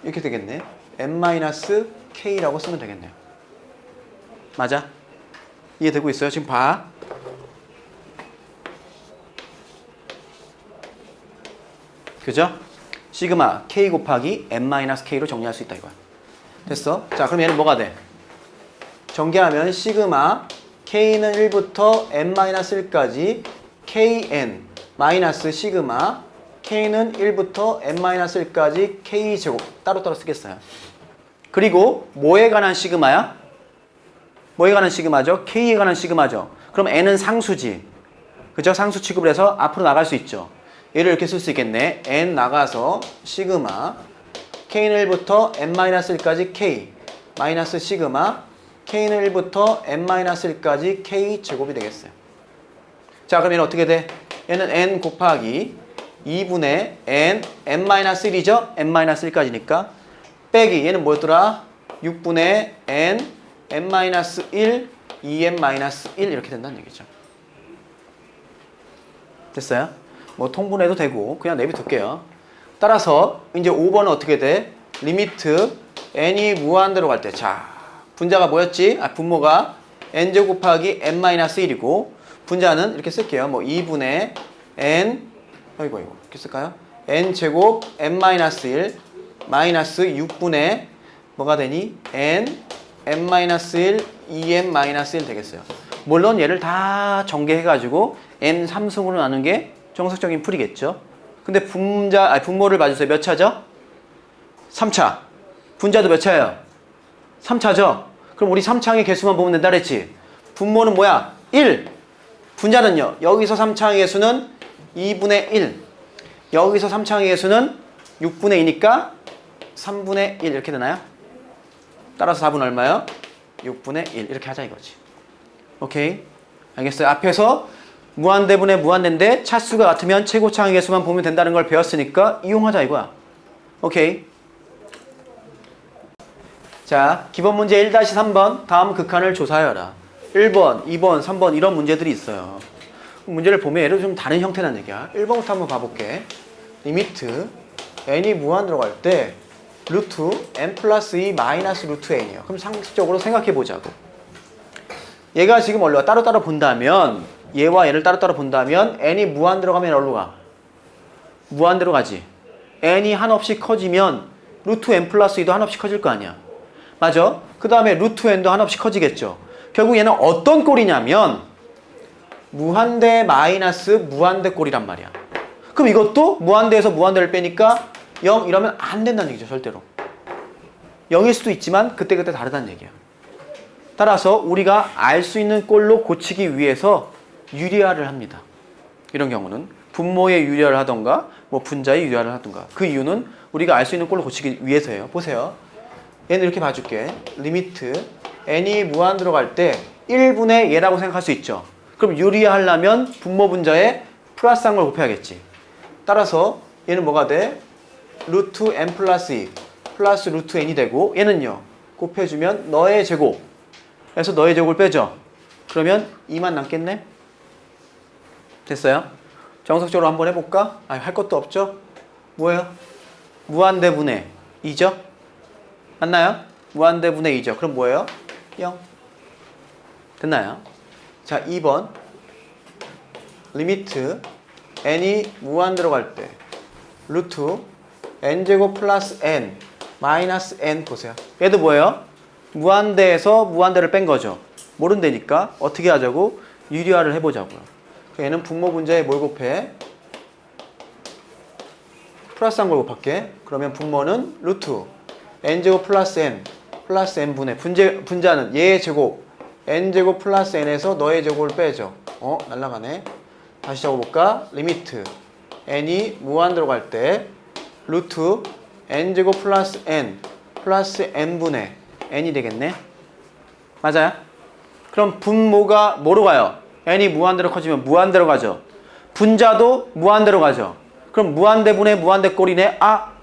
이렇게 되겠네. n-K라고 쓰면 되겠네요. 맞아? 이해되고 있어요? 지금 봐. 그죠? 시그마 K 곱하기 n-K로 정리할 수 있다 이거야. 됐어? 자, 그럼 얘는 뭐가 돼? 전개하면 시그마 K는 1부터 n-1까지 Kn 마이너스 시그마 K는 1부터 n-1까지 K제곱 따로따로 쓰겠어요. 그리고 뭐에 관한 시그마야? 뭐에 관한 시그마죠? K에 관한 시그마죠. 그럼 n은 상수지. 그죠? 상수 취급을 해서 앞으로 나갈 수 있죠. 얘를 이렇게 쓸 수 있겠네. n 나가서 시그마 K는 1부터 n-1까지 K 마이너스 시그마 K는 1부터 n-1까지 K 제곱이 되겠어요. 자, 그럼 얘는 어떻게 돼? 얘는 n 곱하기 2분의 n-1이죠? n-1까지니까 빼기 얘는 뭐였더라? 6분의 n-1 2n-1 이렇게 된다는 얘기죠. 됐어요? 뭐 통분해도 되고 그냥 내비둘게요. 따라서 이제 5번은 어떻게 돼? 리미트 n이 무한대로 갈 때, 자, 분자가 뭐였지? 분모가 n제곱 곱하기 n-1이고 분자는 이렇게 쓸게요. 뭐 2분의 n 이거 이렇게 쓸까요? n제곱 n-1 마이너스 6분의 뭐가 되니? n-1 2n-1 되겠어요. 물론 얘를 다 전개해가지고 n 3승으로 나눈 게 정석적인 풀이겠죠. 근데 분모를 봐주세요. 몇 차죠? 3차. 분자도 몇 차예요? 3차죠? 그럼 우리 3차항의 개수만 보면 된다 그랬지? 분모는 뭐야? 1. 분자는요. 여기서 3차항의 개수는 2분의 1. 여기서 3차항의 개수는 6분의 2니까 3분의 1 이렇게 되나요? 따라서 답은 얼마요? 6분의 1 이렇게 하자 이거지. 오케이? 알겠어요? 앞에서 무한대분의 무한대인데 차수가 같으면 최고차항의 개수만 보면 된다는 걸 배웠으니까 이용하자 이거야. 오케이? 자, 기본 문제 1-3번 다음 극한을 조사하여라. 1번, 2번, 3번 이런 문제들이 있어요. 문제를 보면 얘를 좀 다른 형태라는 얘기야. 1번부터 한번 가볼게. 리미트 n이 무한 들어갈 때 루트 n 플러스 2 마이너스 루트 n이에요. 그럼 상식적으로 생각해 보자고. 얘가 지금 얼로 따로따로 본다면 얘와 얘를 따로따로 본다면 n이 무한 들어가면 어디로 가? 무한대로 가지. n이 한없이 커지면 루트 n 플러스 2도 한없이 커질 거 아니야. 맞아? 그 다음에 루트 n도 한없이 커지겠죠. 결국 얘는 어떤 꼴이냐면 무한대 마이너스 무한대 꼴이란 말이야. 그럼 이것도 무한대에서 무한대를 빼니까 0 이러면 안 된다는 얘기죠. 절대로. 0일 수도 있지만 그때그때 다르다는 얘기야. 따라서 우리가 알 수 있는 꼴로 고치기 위해서 유리화를 합니다. 이런 경우는 분모의 유리화를 하던가 뭐 분자의 유리화를 하던가. 그 이유는 우리가 알 수 있는 꼴로 고치기 위해서예요. 보세요. 얘는 이렇게 봐줄게. 리미트 n이 무한대로 갈 때 1분의 얘라고 생각할 수 있죠. 그럼 유리화하려면 분모 분자에 플러스한 걸 곱해야겠지. 따라서 얘는 뭐가 돼? 루트 n 플러스 2 플러스 루트 n이 되고 얘는요. 곱해주면 너의 제곱 그래서 너의 제곱을 빼죠. 그러면 2만 남겠네? 됐어요? 정석적으로 한번 해볼까? 할 것도 없죠? 뭐예요? 무한대분의 2죠? 맞나요? 무한대분의 2죠. 그럼 뭐예요? 0. 됐나요? 자, 2번 리미트 n이 무한대로 갈 때 루트 n제곱 플러스 n 마이너스 n 보세요. 얘도 뭐예요? 무한대에서 무한대를 뺀 거죠. 모른다니까 어떻게 하자고? 유리화를 해보자고요. 얘는 분모 분자에 뭘 곱해? 플러스한 걸 곱할게. 그러면 분모는 루트 n제곱 플러스 n분의 분자는 얘의 제곱 n제곱 플러스 n에서 너의 제곱을 빼죠. 날라가네. 다시 적어볼까? 리미트 n이 무한대로 갈 때 루트 n제곱 플러스 n분의 n이 되겠네. 맞아요? 그럼 분모가 뭐로 가요? n이 무한대로 커지면 무한대로 가죠. 분자도 무한대로 가죠. 그럼 무한대분의 무한대꼴이네.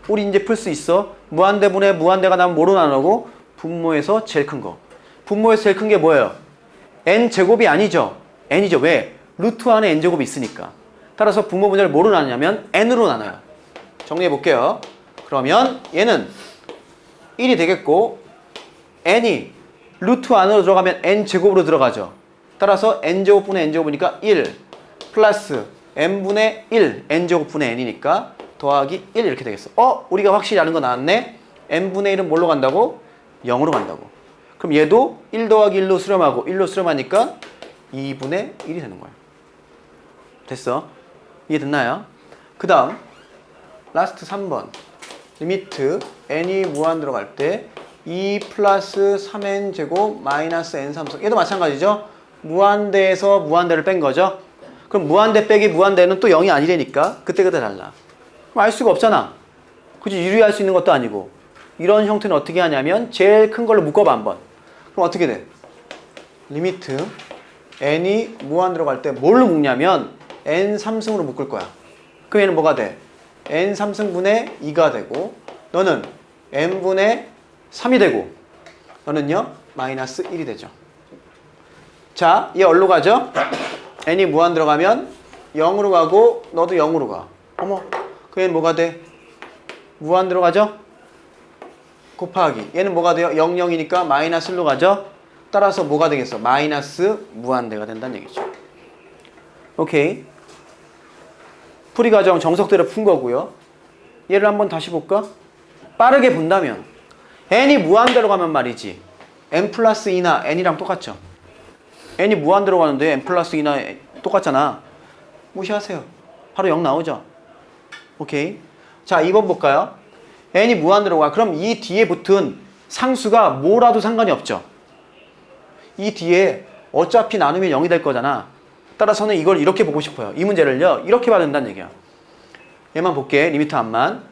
우리 이제 풀 수 있어. 무한대분의 무한대가 나면 뭐로 나누고? 분모에서 제일 큰 거. 분모에서 제일 큰 게 뭐예요? n제곱이 아니죠. n이죠. 왜? 루트 안에 n제곱이 있으니까. 따라서 분모 분자를 뭐로 나누냐면 n으로 나눠요. 정리해 볼게요. 그러면 얘는 1이 되겠고 n이 루트 안으로 들어가면 n제곱으로 들어가죠. 따라서 n제곱분의 n제곱이니까 1 플러스 n분의 1 n제곱분의 n이니까 더하기 1 이렇게 되겠어. 우리가 확실히 아는 거 나왔네. n분의 1은 뭘로 간다고? 0으로 간다고. 그럼 얘도 1 더하기 1로 수렴하고 1로 수렴하니까 2분의 1이 되는 거야. 됐어? 이해됐나요? 그 다음 라스트 3번 리미트 n이 무한대로 갈 때 2 플러스 3n 제곱 마이너스 n 3승 얘도 마찬가지죠? 무한대에서 무한대를 뺀 거죠? 그럼 무한대 빼기 무한대는 또 0이 아니라니까 그때그때 달라. 그럼 알 수가 없잖아. 굳이 유리할 수 있는 것도 아니고. 이런 형태는 어떻게 하냐면 제일 큰 걸로 묶어봐 한번. 그럼 어떻게 돼? 리미트 n이 무한대로 갈 때 뭘로 묶냐면 n 3승으로 묶을 거야. 그럼 얘는 뭐가 돼? n 3승분의 2가 되고 너는 n분의 3이 되고 너는요 마이너스 1이 되죠. 자, 얘 어디로 가죠? n이 무한대로 가면 0으로 가고 너도 0으로 가. 그 얘는 뭐가 돼? 무한대로 가죠? 곱하기 얘는 뭐가 돼요? 0, 0이니까 마이너스 1로 가죠? 따라서 뭐가 되겠어? 마이너스 무한대가 된다는 얘기죠. 오케이. 풀이 과정 정석대로 푼 거고요. 얘를 한번 다시 볼까? 빠르게 본다면 n이 무한대로 가면 말이지 n 플러스 2나 n이랑 똑같죠? n이 무한대로 가는데 n 플러스 2나 똑같잖아. 무시하세요. 바로 0 나오죠? 오케이. 자, 2번 볼까요? n이 무한대로 가. 그럼 이 뒤에 붙은 상수가 뭐라도 상관이 없죠? 이 뒤에 어차피 나누면 0이 될 거잖아. 따라서는 이걸 이렇게 보고 싶어요. 이 문제를요 이렇게 받는다는 얘기야. 얘만 볼게. 리미트 앞만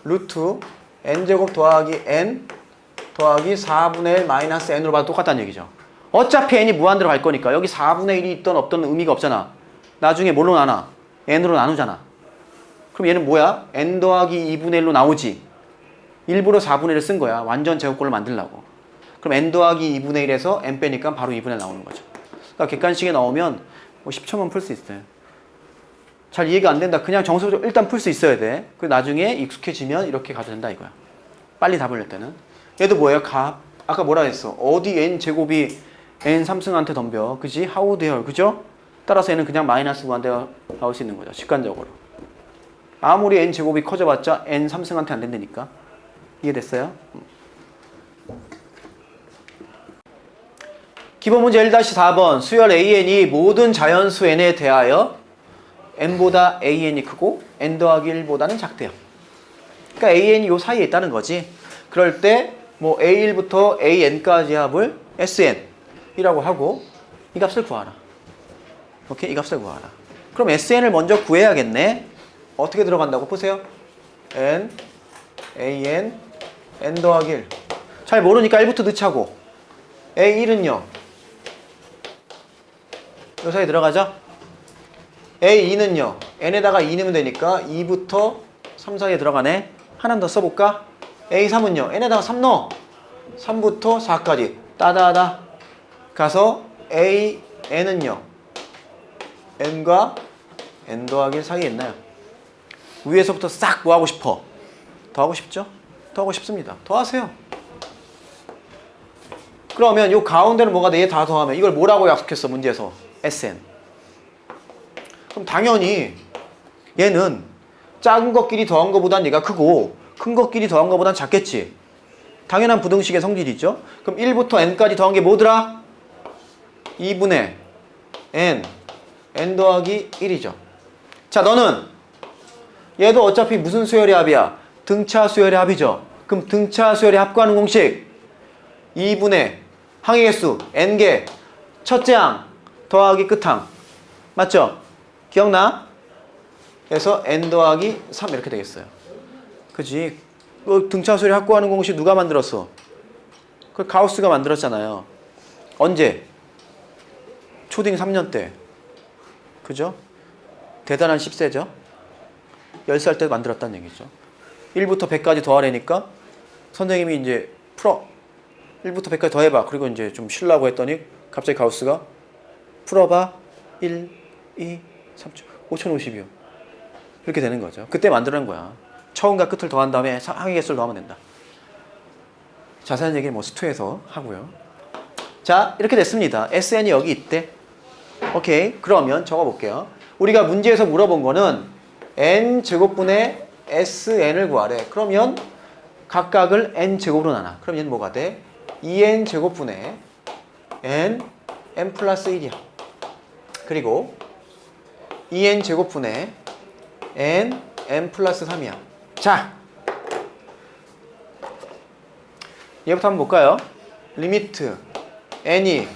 루트 n제곱 더하기 n 더하기 4분의 1 마이너스 n으로 봐도 똑같다는 얘기죠. 어차피 n이 무한대로 갈 거니까 여기 4분의 1이 있던 없던 의미가 없잖아. 나중에 뭘로 나눠? n으로 나누잖아. 그럼 얘는 뭐야? n 더하기 2분의 1로 나오지. 일부러 4분의 1을 쓴 거야. 완전 제곱꼴을 만들려고. 그럼 n 더하기 2분의 1에서 n 빼니까 바로 2분의 1 나오는 거죠. 그러니까 객관식에 나오면 뭐 10초만 풀 수 있어요. 잘 이해가 안 된다. 그냥 정석적으로 일단 풀 수 있어야 돼. 그리고 나중에 익숙해지면 이렇게 가도 된다 이거야. 빨리 답을 낼 때는. 얘도 뭐예요? 값. 아까 뭐라 했어? 어디 n 제곱이 n 3승한테 덤벼. 그지? 하우 대열. 그죠? 따라서 얘는 그냥 마이너스 무한대가 나올 수 있는 거죠. 직관적으로. 아무리 n 제곱이 커져봤자 n 3승한테 안 된다니까. 이해됐어요? 기본 문제 1-4번 수열 AN이 모든 자연수 N에 대하여 N보다 AN이 크고 N 더하기 1보다는 작대요. 그러니까 AN이 요 사이에 있다는 거지. 그럴 때 뭐 A1부터 AN까지 합을 SN이라고 하고 이 값을 구하라. 오케이? 이 값을 구하라. 그럼 SN을 먼저 구해야겠네. 어떻게 들어간다고 보세요. N, AN, N 더하기 1. 잘 모르니까 1부터 넣자고. A1은요. 요 사이에 들어가죠? A2는요. N에다가 2 넣으면 되니까 2부터 3 사이에 들어가네. 하나 더 써볼까? A3은요. N에다가 3 넣어. 3부터 4까지. 따다다. 가서 AN은요. N과 N 더하기 1 사이에 있나요? 위에서부터 싹 뭐 하고 싶어? 더 하고 싶죠? 더 하고 싶습니다. 더 하세요. 그러면 요 가운데는 뭐가 돼? 얘 다 더하면 이걸 뭐라고 약속했어? 문제에서. SN. 그럼 당연히 얘는 작은 것끼리 더한 것보단 얘가 크고 큰 것끼리 더한 것보단 작겠지. 당연한 부등식의 성질이죠. 그럼 1부터 n까지 더한 게 뭐더라? 2분의 n, n 더하기 1이죠. 자, 너는 얘도 어차피 무슨 수열의 합이야? 등차 수열의 합이죠. 그럼 등차 수열의 합구하는 공식 2분의 항의 개수 n개 첫째 항 더하기 끝항 맞죠? 기억나? 그래서 n 더하기 3 이렇게 되겠어요. 그지? 등차 수열의 합구하는 공식 누가 만들었어? 그 가우스가 만들었잖아요. 언제? 초딩 3년 때. 그죠? 대단한 10세죠? 10살 때 만들었다는 얘기죠. 1부터 100까지 더하려니까 선생님이 이제 풀어. 1부터 100까지 더해봐. 그리고 이제 좀 쉬려고 했더니 갑자기 가우스가 풀어봐. 1, 2, 3, 5050이요. 이렇게 되는 거죠. 그때 만드는 거야. 처음과 끝을 더한 다음에 항의 개수를 더하면 된다. 자세한 얘기는 뭐 스투에서 하고요. 자, 이렇게 됐습니다. SN이 여기 있대. 오케이. 그러면 적어볼게요. 우리가 문제에서 물어본 거는 N제곱분의 SN을 구하래. 그러면 각각을 N제곱으로 나눠. 그럼 얘는 뭐가 돼? 2N제곱분의 N 플러스 1이야. 그리고 2N제곱분의 N 플러스 3이야. 자, 얘부터 한번 볼까요? 리미트 n이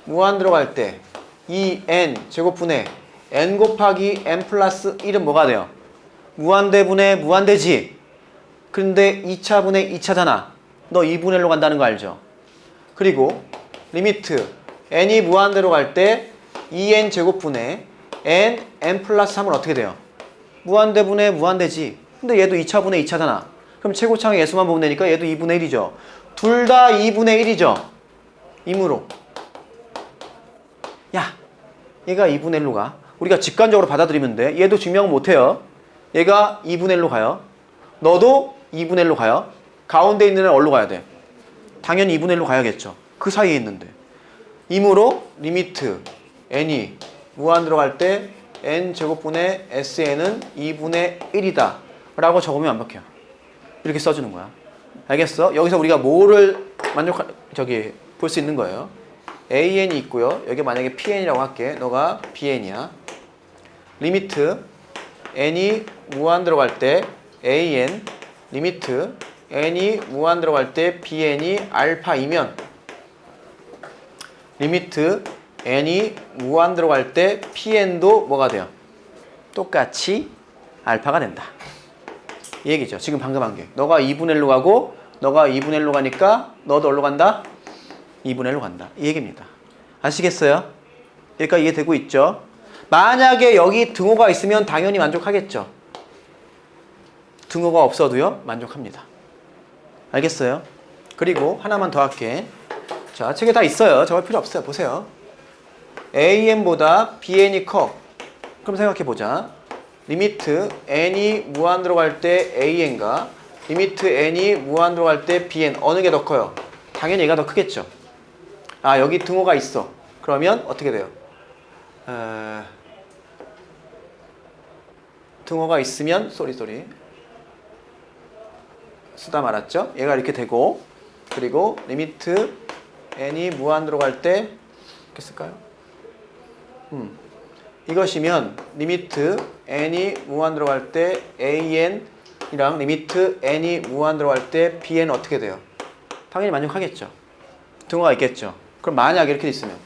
무한 들어갈 때 2n 제곱분의 n 곱하기 n 플러스 1은 뭐가 돼요? 무한대분의 무한대지. 근데 2차분의 2차잖아. 너 2분의 1로 간다는 거 알죠? 그리고 리미트 n이 무한대로 갈 때 2n 제곱분의 n 플러스 3은 어떻게 돼요? 무한대분의 무한대지. 근데 얘도 2차분의 2차잖아. 그럼 최고차항의 예수만 보면 되니까 얘도 2분의 1이죠. 둘 다 2분의 1이죠. 이므로 야, 얘가 2분의 1로 가. 우리가 직관적으로 받아들이면 돼. 얘도 증명은 못해요. 얘가 2분의 1로 가요. 너도 2분의 1로 가요. 가운데 있는 애는 어디로 가야 돼? 당연히 2분의 1로 가야겠죠. 그 사이에 있는데. 이므로 리미트 n이 무한 들어갈 때 n제곱분의 sn은 2분의 1이다 라고 적으면 완벽해요. 이렇게 써주는 거야. 알겠어? 여기서 우리가 뭐를 볼 수 있는 거예요. an이 있고요. 여기 만약에 pn이라고 할게. 너가 bn이야. 리미트 n이 무한 들어갈 때 an 리미트 n이 무한 들어갈 때 bn이 알파이면 리미트 n이 무한 들어갈 때 pn도 뭐가 돼요? 똑같이 알파가 된다. 이 얘기죠. 지금 방금 한 게. 너가 2분의 1로 가고 너가 2분의 1로 가니까 너도 어디로 간다? 2분의 1로 간다. 이 얘기입니다. 아시겠어요? 여기까지 이해되고 있죠? 만약에 여기 등호가 있으면 당연히 만족하겠죠. 등호가 없어도요? 만족합니다. 알겠어요? 그리고 하나만 더 할게. 자, 책에 다 있어요. 적을 필요 없어요. 보세요. AN보다 BN이 커. 그럼 생각해보자. 리미트 n이 무한 들어갈 때 AN과 리미트 n이 무한 들어갈 때 BN 어느 게 더 커요? 당연히 얘가 더 크겠죠. 아, 여기 등호가 있어. 그러면 어떻게 돼요? 등호가 있으면 쏘리 쓰다 말았죠? 얘가 이렇게 되고 그리고 리미트 n이 무한 들어갈 때 이렇게 쓸까요? 이것이면 리미트 n이 무한 들어갈 때 an 이랑 리미트 n이 무한대로 할 때 bn은 어떻게 돼요? 당연히 만족하겠죠. 등호가 있겠죠. 그럼 만약에 이렇게 있으면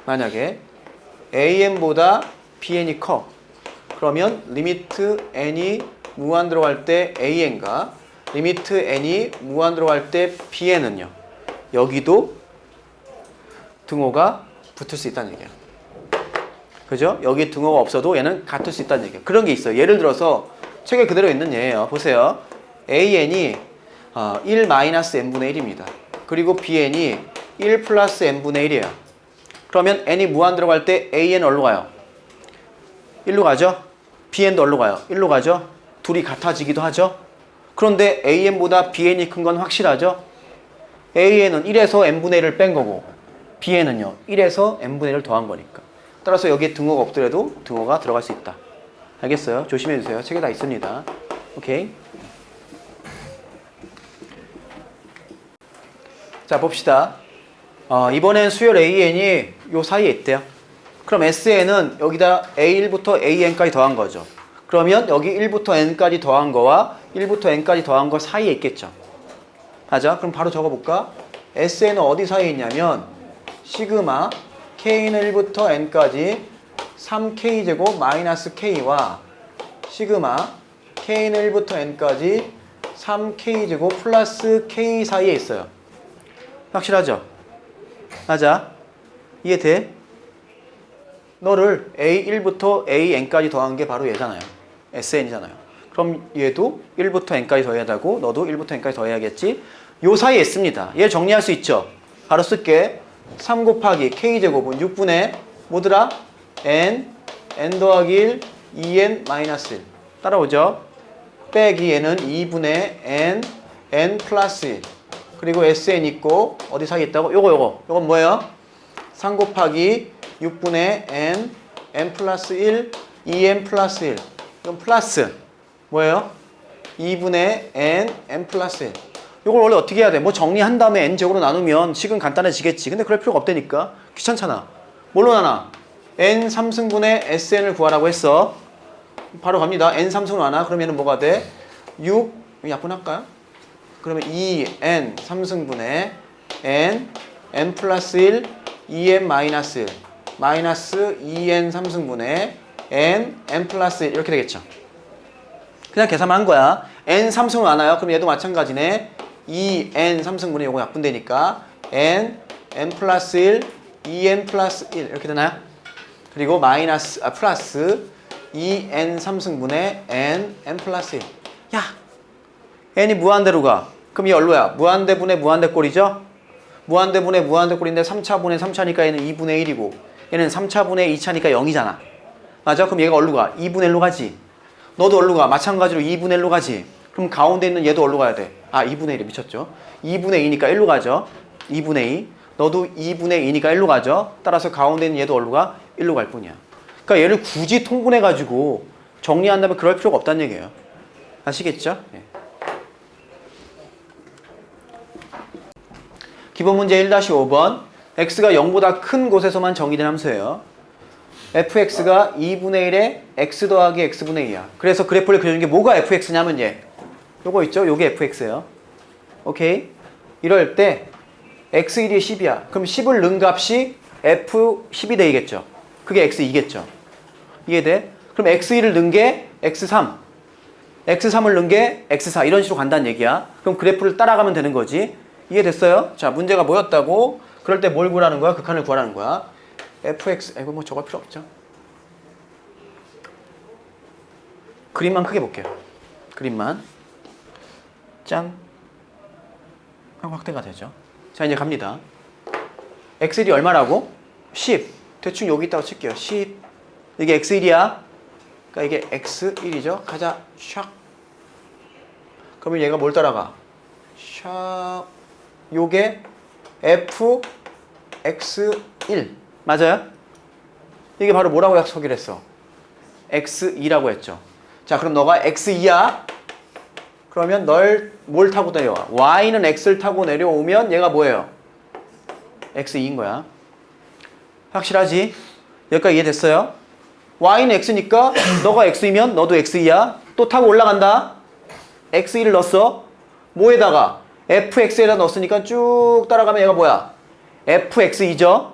만약에 an보다 bn이 커. 그러면 리미트 n이 무한대로 할 때 an과 리미트 n이 무한대로 할 때 bn은요. 여기도 등호가 붙을 수 있다는 얘기야. 그죠? 여기 등호가 없어도 얘는 같을 수 있다는 얘기야. 그런 게 있어요. 예를 들어서 책에 그대로 있는 예예요. 보세요. an이 1-n분의 1입니다. 그리고 bn이 1 플러스 n분의 1이에요. 그러면 n이 무한대로 갈 때 an은 어디로 가요? 1로 가죠? bn도 어디로 가요? 1로 가죠? 둘이 같아지기도 하죠? 그런데 an보다 bn이 큰 건 확실하죠? an은 1에서 n분의 1을 뺀 거고 bn은요 1에서 n분의 1을 더한 거니까. 따라서 여기에 등호가 없더라도 등호가 들어갈 수 있다. 알겠어요? 조심해 주세요. 책에 다 있습니다. 오케이. 자 봅시다. 이번엔 수열 AN이 요 사이에 있대요. 그럼 SN은 여기다 A1부터 AN까지 더한 거죠. 그러면 여기 1부터 N까지 더한 거와 1부터 N까지 더한 거 사이에 있겠죠. 맞아? 그럼 바로 적어볼까? SN은 어디 사이에 있냐면 시그마 K는 1부터 N까지 3K제곱 마이너스 K와 시그마 K는 1부터 N까지 3K제곱 플러스 K 사이에 있어요. 확실하죠? 맞아? 이해돼? 너를 A1부터 AN까지 더한 게 바로 얘잖아요. SN이잖아요. 그럼 얘도 1부터 N까지 더해야 되고 너도 1부터 N까지 더해야겠지? 요 사이에 있습니다. 얘 정리할 수 있죠? 바로 쓸게. 3 곱하기 K제곱은 6분의 뭐더라? N 더하기 1 2N 마이너스 1 따라오죠? 빼기 얘는 2분의 N 플러스 1 그리고 SN 있고 어디 사이에 있다고? 요건 뭐예요? 3 곱하기 6분의 N 플러스 1 2N 플러스 1 이건 플러스 뭐예요? 2분의 N 플러스 1 요걸 원래 어떻게 해야 돼? 뭐 정리한 다음에 N제곱으로 나누면 식은 간단해지겠지. 근데 그럴 필요가 없다니까. 귀찮잖아. 뭘로 나눠? N 3승분의 SN을 구하라고 했어. 바로 갑니다. N 3승으로 나눠. 그러면 얘는 뭐가 돼? 6 약분할까요? 그러면 2N 3승분의 N 플러스 1 2N 마이너스 1 마이너스 2N 3승분의 N 플러스 1 이렇게 되겠죠. 그냥 계산만 한 거야. N 3승으로 나눠요. 그럼 얘도 마찬가지네. 2N 3승분의 요거 약분되니까 N 플러스 1 2N 플러스 1 이렇게 되나요? 그리고 플러스 2N 3승분의 N 플러스 1 야! N이 무한대로 가. 그럼 이 얼로야? 무한대분의 무한대꼴이죠? 무한대분의 무한대꼴인데 3차분의 3차니까 얘는 2분의 1이고 얘는 3차분의 2차니까 0이잖아. 맞아? 그럼 얘가 얼로 가? 2분의 1로 가지. 너도 얼로 가? 마찬가지로 2분의 1로 가지. 그럼 가운데 있는 얘도 얼로 가야 돼? 2분의 1이 미쳤죠? 2분의 2니까 1로 가죠? 2분의 2. 너도 2분의 2니까 1로 가죠? 따라서 가운데 있는 얘도 얼로 가? 1로 갈 뿐이야. 그러니까 얘를 굳이 통분해가지고 정리한다면 그럴 필요가 없다는 얘기예요. 아시겠죠? 네. 기본 문제 1-5번. x가 0보다 큰 곳에서만 정의된 함수예요. fx가 2분의 1에 x 더하기 x분의 2야. 그래서 그래프를 그려준 게 뭐가 fx냐면 얘. 요거 있죠? 요게 fx예요. 오케이? 이럴 때 x1이 10이야. 그럼 10을 넣은 값이 f10이 되겠죠. 그게 x2겠죠. 이해돼? 그럼 x1을 넣은 게 x3. x3을 넣은 게 x4. 이런 식으로 간다는 얘기야. 그럼 그래프를 따라가면 되는 거지. 이해됐어요? 자, 문제가 뭐였다고? 그럴 때 뭘 구하라는 거야? 극한을 구하라는 거야. fx, 이거 뭐 적을 필요 없죠. 그림만 크게 볼게요. 그림만. 짠. 하고 확대가 되죠. 자, 이제 갑니다. x1이 얼마라고? 10. 대충 여기 있다고 칠게요. 10. 이게 x1이야. 그러니까 이게 x1이죠. 가자. 샥. 그러면 얘가 뭘 따라가? 샥. 요게 fx1. 맞아요? 이게 바로 뭐라고 약속을 했어? x2라고 했죠. 자, 그럼 너가 x2야? 그러면 널 뭘 타고 내려와? y는 x를 타고 내려오면 얘가 뭐예요? x2인 거야. 확실하지? 여기까지 이해됐어요? y는 x니까 너가 x이면 너도 x2야. 또 타고 올라간다. x1을 넣었어. 뭐에다가? fx에다 넣었으니까 쭉 따라가면 얘가 뭐야? fx2죠.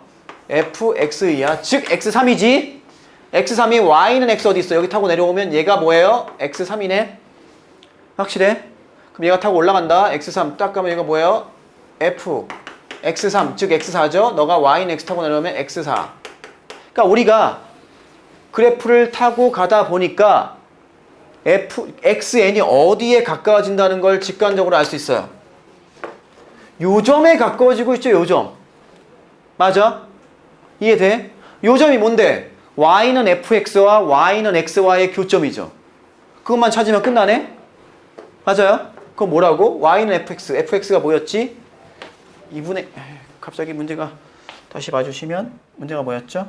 fx2야. 즉 x3이지. x3이 y는 x 어디 있어? 여기 타고 내려오면 얘가 뭐예요? x3이네. 확실해? 그럼 얘가 타고 올라간다. x3 딱 가면 얘가 뭐예요? f x3 즉 x4죠. 너가 y는 x 타고 내려오면 x4. 그러니까 우리가 그래프를 타고 가다 보니까 xn이 어디에 가까워진다는 걸 직관적으로 알 수 있어요. 요점에 가까워지고 있죠. 요점. 맞아? 이해돼? 요점이 뭔데? y는 fx와 y는 xy의 교점이죠. 그것만 찾으면 끝나네? 맞아요? 그건 뭐라고? y는 fx가 뭐였지? 2분의 갑자기 문제가 다시 봐주시면 문제가 뭐였죠?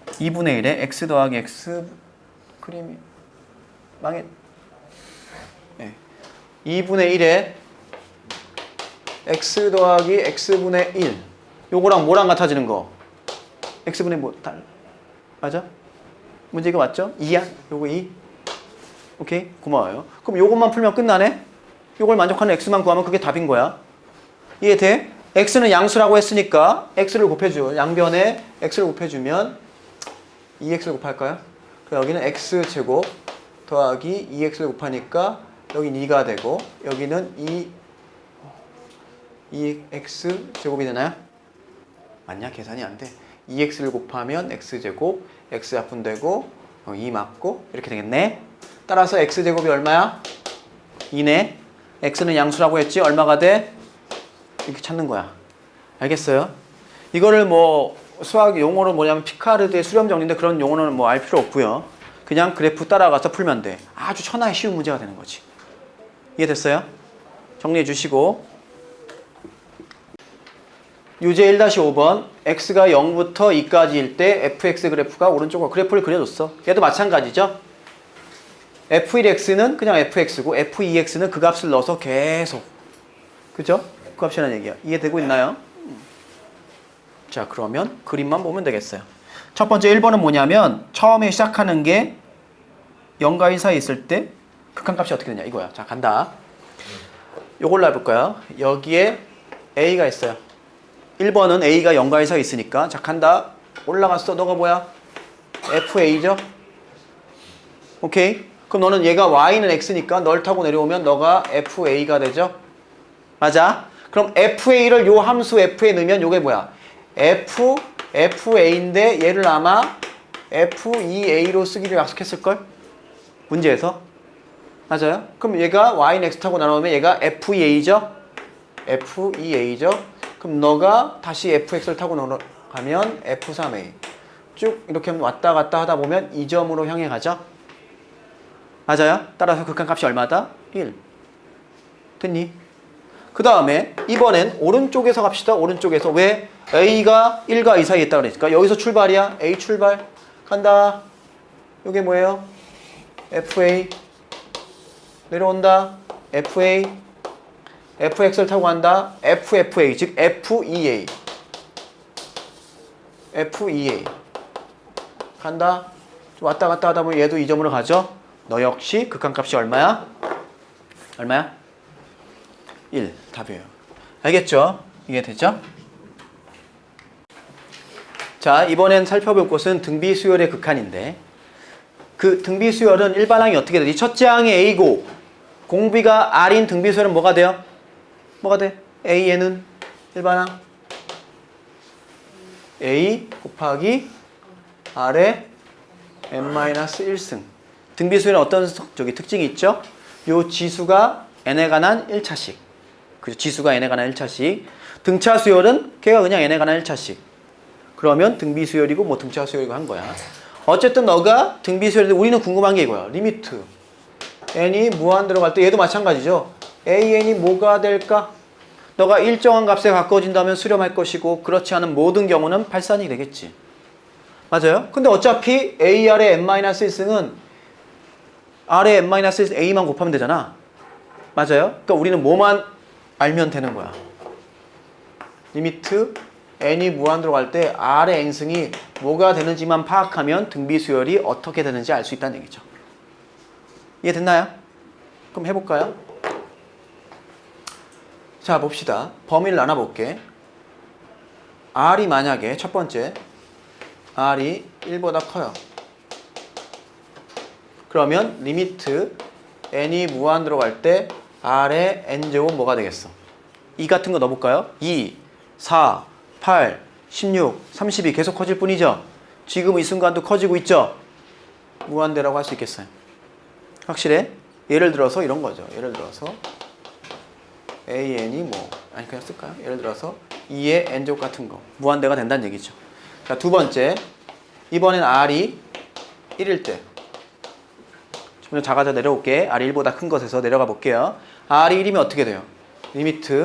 2분의 1에 x 더하기 x 그림이 망했. 네. 2분의 1에 x 더하기 x분의 1 요거랑 뭐랑 같아지는 거? x분의 뭐 달 맞아? 문제 이거 맞죠? 2야? 요거 2? 오케이? 고마워요. 그럼 요것만 풀면 끝나네? 요걸 만족하는 x만 구하면 그게 답인 거야. 이해돼? x는 양수라고 했으니까 x를 곱해줘. 양변에 x를 곱해주면 2x를 곱할까요? 그럼 여기는 x제곱 더하기 2x를 곱하니까 여긴 2가 되고 여기는 2x 제곱이 되나요? 맞냐? 계산이 안 돼. 2x를 곱하면 x제곱, x약분 되고 2 맞고 이렇게 되겠네. 따라서 x제곱이 얼마야? 2네. x는 양수라고 했지? 얼마가 돼? 이렇게 찾는 거야. 알겠어요? 이거를 뭐 수학 용어로 뭐냐면 피카르드의 수렴 정리인데 그런 용어는 뭐 알 필요 없고요. 그냥 그래프 따라가서 풀면 돼. 아주 천하의 쉬운 문제가 되는 거지. 이해됐어요? 정리해 주시고 유제 1-5번 x가 0부터 2까지일 때 fx 그래프가 오른쪽으로 그래프를 그려줬어. 얘도 마찬가지죠. f1x는 그냥 fx고 f2x는 그 값을 넣어서 계속 그죠? 그 값이라는 얘기야. 이해되고 있나요? 자 그러면 그림만 보면 되겠어요. 첫 번째 1번은 뭐냐면 처음에 시작하는 게 0과 1 사이에 있을 때 극한값이 어떻게 되냐 이거야. 자 간다. 요걸로 해볼까요? 여기에 a가 있어요. 1번은 a가 0과 1 사이에 있으니까 자 간다. 올라갔어. 너가 뭐야? fa죠? 오케이? 그럼 너는 얘가 y는 x니까 널 타고 내려오면 너가 fa가 되죠? 맞아? 그럼 fa를 요 함수 f에 넣으면 요게 뭐야? fa인데 얘를 아마 f2a로 쓰기로 약속했을걸? 문제에서. 맞아요? 그럼 얘가 y는 x 타고 나누면 얘가 f2a죠? f2a죠? 그럼 너가 다시 fx를 타고 가면 f3a. 쭉 이렇게 왔다 갔다 하다 보면 이 점으로 향해 가죠? 맞아요? 따라서 극한값이 얼마다? 1. 됐니? 그 다음에 이번엔 오른쪽에서 갑시다. 오른쪽에서. 왜? a가 1과 2 사이에 있다 그러니까 여기서 출발이야. a 출발. 간다. 이게 뭐예요? fa. 내려온다. fa. fx를 타고 간다. ffa. 즉 f2a. f2a. 간다. 좀 왔다 갔다 하다 보면 얘도 이 점으로 가죠? 너 역시 극한값이 얼마야? 얼마야? 1. 답이에요. 알겠죠? 이해됐죠? 자, 이번엔 살펴볼 곳은 등비수열의 극한인데 그 등비수열은 일반항이 어떻게 되지? 첫째 항이 A고 공비가 R인 등비수열은 뭐가 돼요? 뭐가 돼? A에는 일반항 A 곱하기 R의 n-1승. 등비수열은 어떤 특징이 있죠? 요 지수가 n에 관한 1차씩. 그죠? 지수가 n에 관한 1차씩. 등차 수열은 걔가 그냥 n에 관한 1차씩. 그러면 등비수열이고 뭐 등차 수열이고 한 거야. 어쨌든 너가 등비수열인데 우리는 궁금한 게 이거야. 리미트. n이 무한 들어갈 때 얘도 마찬가지죠. an이 뭐가 될까? 너가 일정한 값에 가까워진다면 수렴할 것이고 그렇지 않은 모든 경우는 발산이 되겠지. 맞아요? 근데 어차피 AR의 n-1승은 R의 n-1 A만 곱하면 되잖아. 맞아요? 그러니까 우리는 뭐만 알면 되는 거야. 리미트 n이 무한대로 갈 때 R의 n승이 뭐가 되는지만 파악하면 등비수열이 어떻게 되는지 알 수 있다는 얘기죠. 이해됐나요? 그럼 해볼까요? 자, 봅시다. 범위를 나눠볼게. R이 만약에 첫 번째 R이 1보다 커요. 그러면 리미트 n이 무한대로 갈 때 R의 n제곱은 뭐가 되겠어? 2 같은 거 넣어볼까요? 2, 4, 8, 16, 32 계속 커질 뿐이죠? 지금 이 순간도 커지고 있죠? 무한대라고 할 수 있겠어요? 확실해? 예를 들어서 이런 거죠. 예를 들어서 AN이 뭐 아니 그냥 쓸까요? 예를 들어서 2의 n제곱 같은 거 무한대가 된다는 얘기죠. 자, 두 번째 이번엔 R이 1일 때 좀 작아져 내려올게. R이 1보다 큰 것에서 내려가 볼게요. R이 1이면 어떻게 돼요? 리미트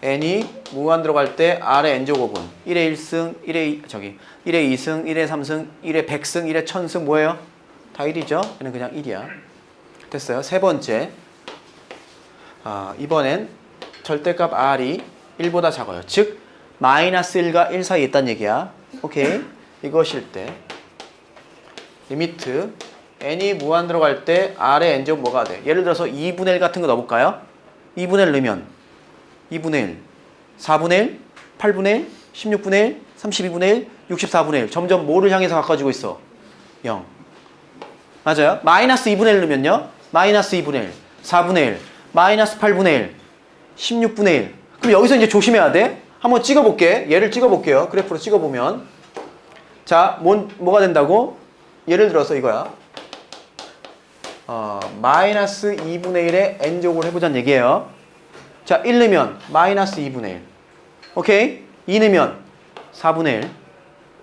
n이 무한대로 갈 때 R의 n제곱은 1의 1승, 1의 2승, 1의 3승, 1의 100승, 1의 1000승 뭐예요? 다 1이죠? 얘는 그냥 1이야. 됐어요. 세 번째 이번엔 절대값 R이 1보다 작아요. 즉 마이너스 1과 1 사이에 있다는 얘기야. 오케이. 이것일 때 리미트 n이 무한대로 갈 때 R의 n제곱 뭐가 돼? 예를 들어서 2분의 1 같은 거 넣어볼까요? 2분의 1 넣으면 2분의 1, 4분의 1, 8분의 1, 16분의 1, 32분의 1, 64분의 1 점점 뭐를 향해서 가까워지고 있어? 0. 맞아요? 마이너스 2분의 1 넣으면요? 마이너스 2분의 1, 4분의 1, 마이너스 8분의 1, 16분의 1 그럼 여기서 이제 조심해야 돼. 한번 찍어볼게. 얘를 찍어볼게요. 그래프로 찍어보면 자, 뭐가 된다고? 예를 들어서 이거야. 마이너스 2분의 1의 n제곱을 해보자는 얘기예요. 자, 1 넣으면 마이너스 2분의 1. 오케이? 2 넣으면 4분의 1.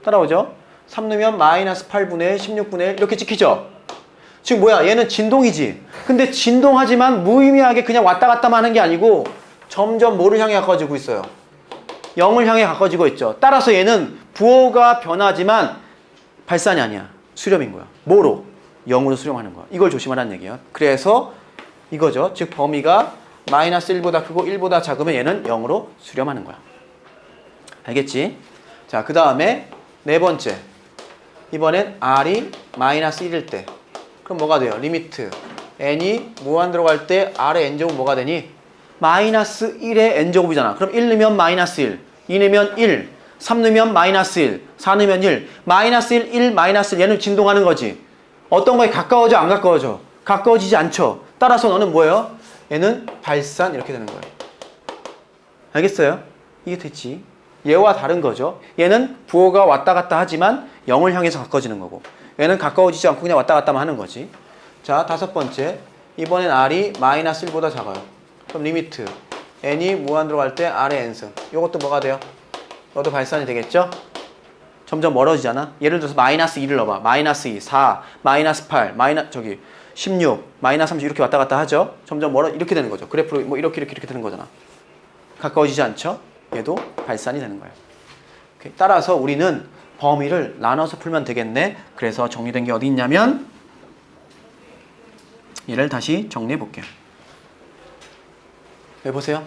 따라오죠? 3 넣으면 마이너스 8분의 1, 16분의 1 이렇게 찍히죠? 지금 뭐야? 얘는 진동이지. 근데 진동하지만 무의미하게 그냥 왔다 갔다만 하는 게 아니고 점점 뭐를 향해 가까워지고 있어요? 0을 향해 가까워지고 있죠. 따라서 얘는 부호가 변하지만 발산이 아니야. 수렴인 거야. 뭐로? 0으로 수렴하는 거야. 이걸 조심하라는 얘기야. 그래서 이거죠. 즉 범위가 마이너스 1보다 크고 1보다 작으면 얘는 0으로 수렴하는 거야. 알겠지? 자, 그 다음에 네 번째. 이번엔 R이 마이너스 1일 때 그럼 뭐가 돼요? 리미트 n이 무한대로 갈 때 R의 n제곱 뭐가 되니? 마이너스 1의 n제곱이잖아. 그럼 1 넣으면 마이너스 1, 2 넣으면 1, 3 넣으면 마이너스 1, 4 넣으면 1, 마이너스 1, 1, 마이너스 1 얘는 진동하는 거지. 어떤 거에 가까워져 안 가까워져? 가까워지지 않죠. 따라서 너는 뭐예요? 얘는 발산 이렇게 되는 거예요. 알겠어요? 이게 됐지? 얘와 다른 거죠. 얘는 부호가 왔다 갔다 하지만 0을 향해서 가까워지는 거고 얘는 가까워지지 않고 그냥 왔다 갔다만 하는 거지. 자, 다섯 번째. 이번엔 R이 마이너스 1보다 작아요. 그럼 리미트 n이 무한대로 갈 때 R의 n승. 이것도 뭐가 돼요? 이것도 발산이 되겠죠? 점점 멀어지잖아. 예를 들어서 마이너스 2를 넣어봐. 마이너스 2, 4, 마이너스 8, 16, 마이너스 30 이렇게 왔다 갔다 하죠. 점점 이렇게 되는 거죠. 그래프로 뭐 이렇게 되는 거잖아. 가까워지지 않죠? 얘도 발산이 되는 거예요. 오케이. 따라서 우리는 범위를 나눠서 풀면 되겠네. 그래서 정리된 게 어디 있냐면 얘를 다시 정리해 볼게요. 여기 보세요.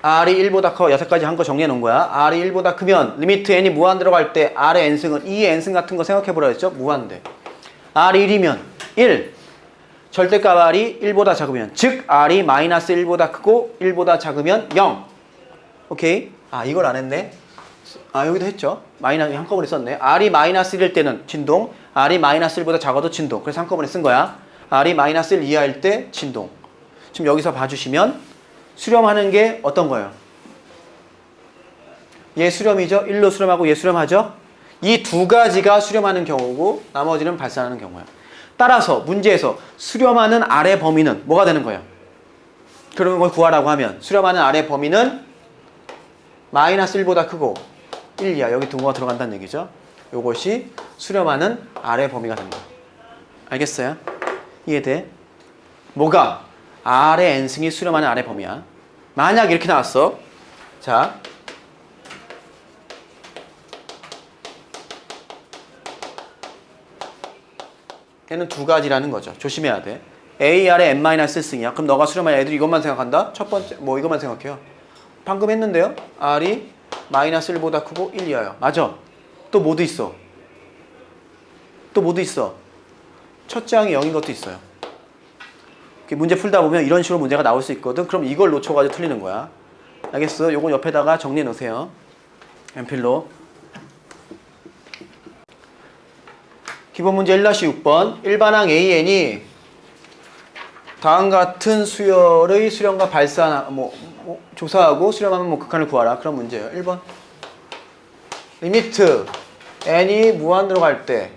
R이 1보다 커. 여기까지 한 거 정리해 놓은 거야. R이 1보다 크면 리미트 n이 무한대로 갈 때 R의 n승은 2의 n승 같은 거 생각해 보라 했죠? 무한대. R이 1이면 1. 절대값 R이 1보다 작으면 즉 R이 마이너스 1보다 크고 1보다 작으면 0. 오케이? 이걸 안 했네. 여기도 했죠. 마이너스 한꺼번에 썼네. R이 마이너스 1일 때는 진동. R이 마이너스 1보다 작아도 진동. 그래서 한꺼번에 쓴 거야. R이 마이너스 1 이하일 때 진동. 지금 여기서 봐주시면 수렴하는 게 어떤 거예요? 얘 수렴이죠? 1로 수렴하고 얘 수렴하죠? 이 두 가지가 수렴하는 경우고 나머지는 발산하는 경우예요. 따라서 문제에서 수렴하는 R의 범위는 뭐가 되는 거예요? 그런 걸 구하라고 하면 수렴하는 R의 범위는 마이너스 1보다 크고 1 이하 여기 등호가 들어간다는 얘기죠. 이것이 수렴하는 R의 범위가 된다. 알겠어요? 이해돼? 뭐가? R의 n승이 수렴하는 R의 범위야. 만약 이렇게 나왔어. 자, 얘는 두 가지라는 거죠. 조심해야 돼. AR의 n-1승이야. 그럼 너가 수렴한 애들이 이것만 생각한다? 첫 번째, 이것만 생각해요. 방금 했는데요. R이 마이너스 1보다 크고 1 이하요. 맞아. 또 뭐도 있어? 또 뭐도 있어? 첫째 항이 0인 것도 있어요. 문제 풀다 보면 이런 식으로 문제가 나올 수 있거든. 그럼 이걸 놓쳐가지고 틀리는 거야. 알겠어? 요건 옆에다가 정리해 놓으세요. 연필로. 기본 문제 1-6번. 일반항 AN이 다음과 같은 수열의 수렴과 발산, 조사하고 수렴하면 극한을 구하라. 그런 문제예요. 1번. 리미트 n이 무한대로 갈 때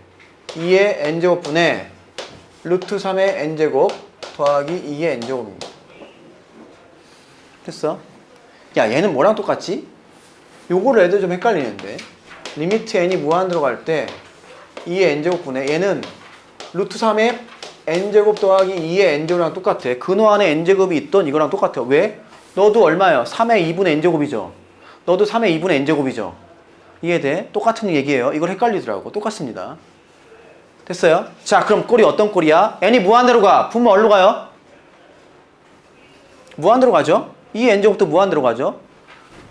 2의 n제곱분의 루트 3의 n제곱 더하기 2의 n제곱입니다. 됐어? 야, 얘는 뭐랑 똑같지? 요거를 애들 좀 헷갈리는데. 리미트 n이 무한대로 갈 때 2의 n제곱분의 얘는 루트 3의 n제곱 더하기 2의 n제곱이랑 똑같아. 근호 안에 n제곱이 있던 이거랑 똑같아. 왜? 너도 얼마예요? 3의 2분의 n제곱이죠. 너도 3의 2분의 n제곱이죠. 이해돼? 똑같은 얘기예요. 이걸 헷갈리더라고. 똑같습니다. 됐어요? 자, 그럼 꼴이 어떤 꼴이야? n이 무한대로 가. 분모 어디로 가요? 무한대로 가죠. 2의 n제곱도 무한대로 가죠.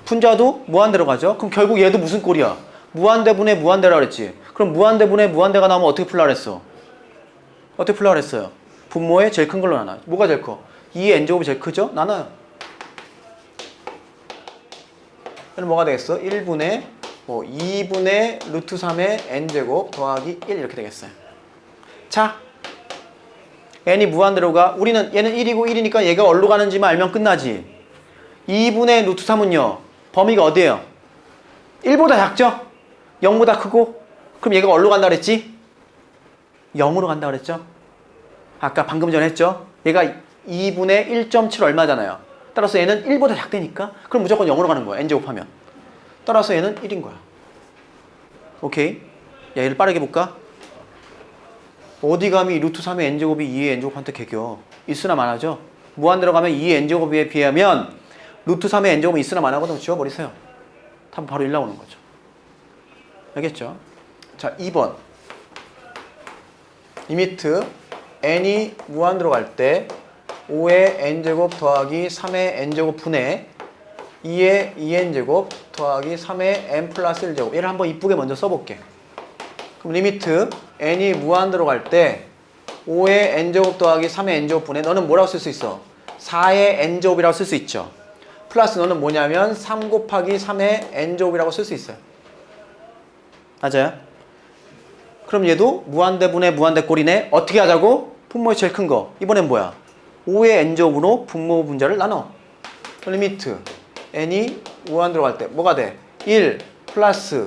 분자도 무한대로 가죠. 그럼 결국 얘도 무슨 꼴이야? 무한대분의 무한대라 그랬지. 그럼 무한대분의 무한대가 나오면 어떻게 풀라 그랬어? 어떻게 풀라 그랬어요? 분모의 제일 큰 걸로 나눠. 뭐가 제일 커? 2의 n제곱이 제일 크죠? 나눠요. 얘는 뭐가 되겠어? 1분의 2분의 루트 3의 n제곱 더하기 1 이렇게 되겠어요. 자, n이 무한대로 가. 우리는 얘는 1이고 1이니까 얘가 어디로 가는지만 알면 끝나지. 2분의 루트 3은요. 범위가 어디예요? 1보다 작죠? 0보다 크고. 그럼 얘가 어디로 간다 그랬지? 0으로 간다 그랬죠? 아까 방금 전에 했죠? 얘가 2분의 1.7 얼마잖아요. 따라서 얘는 1보다 작다니까? 그럼 무조건 0으로 가는 거야. n제곱하면. 따라서 얘는 1인 거야. 오케이? 야, 얘를 빠르게 볼까? 어디 감히 루트 3의 n제곱이 2의 n제곱한테 개겨. 있으나 마나죠? 무한대로 가면 2의 n제곱에 비하면 루트 3의 n제곱은 있으나 마나거든. 지워버리세요. 답은 바로 1 나오는 거죠. 알겠죠? 자, 2번. 리미트 n이 무한대로 갈 때 5의 n제곱 더하기 3의 n제곱 분의 2의 2n제곱 더하기 3의 n 플러스 1제곱. 얘를 한번 이쁘게 먼저 써볼게. 그럼 리미트 n이 무한대로 갈 때 5의 n제곱 더하기 3의 n제곱 분의 너는 뭐라고 쓸 수 있어? 4의 n제곱이라고 쓸 수 있죠. 플러스 너는 뭐냐면 3 곱하기 3의 n제곱이라고 쓸 수 있어요. 맞아요? 그럼 얘도 무한대분의 무한대꼴이네. 어떻게 하자고? 분모의 제일 큰 거. 이번엔 뭐야? 5의 n제곱으로 분모 분자를 나눠. 리미트 n이 무한대로 갈 때 뭐가 돼? 1 플러스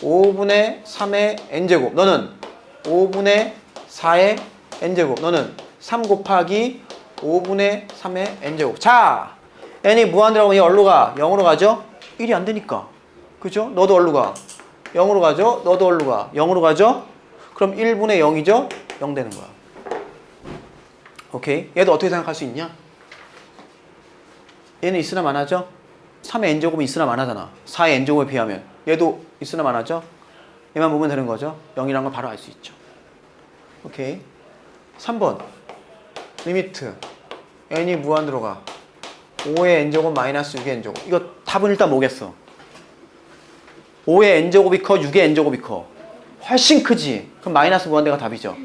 5분의 3의 n제곱. 너는 5분의 4의 n제곱. 너는 3 곱하기 5분의 3의 n제곱. 자, n이 무한대로 가면 어디로 가? 0으로 가죠? 1이 안 되니까. 그죠? 너도 어디로 가? 0으로 가죠? 너도 어디로 가? 0으로 가죠? 그럼 1분의 0이죠? 0 되는 거야. 오케이? 얘도 어떻게 생각할 수 있냐? 얘는 있으나 마나죠? 3의 n제곱은 있으나 마나잖아. 4의 n제곱에 비하면. 얘도 있으나 마나죠? 얘만 보면 되는 거죠? 0이란 걸 바로 알 수 있죠. 오케이? 3번. 리미트 n이 무한대로 가. 5의 n제곱 마이너스 6의 n제곱. 이거 답은 일단 뭐겠어? 5의 n제곱이 커? 6의 n제곱이 커? 훨씬 크지? 그럼 마이너스 무한대가 답이죠.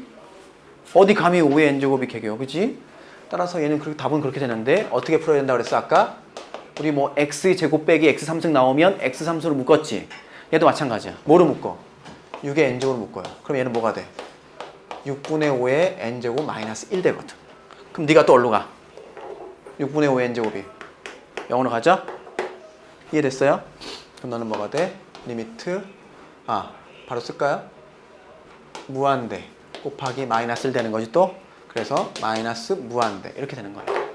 어디 감히 5의 n제곱이 개겨, 그지? 따라서 얘는 답은 그렇게 되는데 어떻게 풀어야 된다고 그랬어 아까? 우리 뭐 x제곱 빼기 x3승 나오면 x3수로 묶었지? 얘도 마찬가지야. 뭐로 묶어? 6의 n제곱으로 묶어요. 그럼 얘는 뭐가 돼? 6분의 5의 n제곱 마이너스 1 되거든. 그럼 네가 또 어디로 가? 6분의 5의 n제곱이 0으로 가죠? 이해됐어요? 그럼 너는 뭐가 돼? 리미트 바로 쓸까요? 무한대 곱하기 마이너스 1 되는 거지 또. 그래서 마이너스 무한대 이렇게 되는 거예요.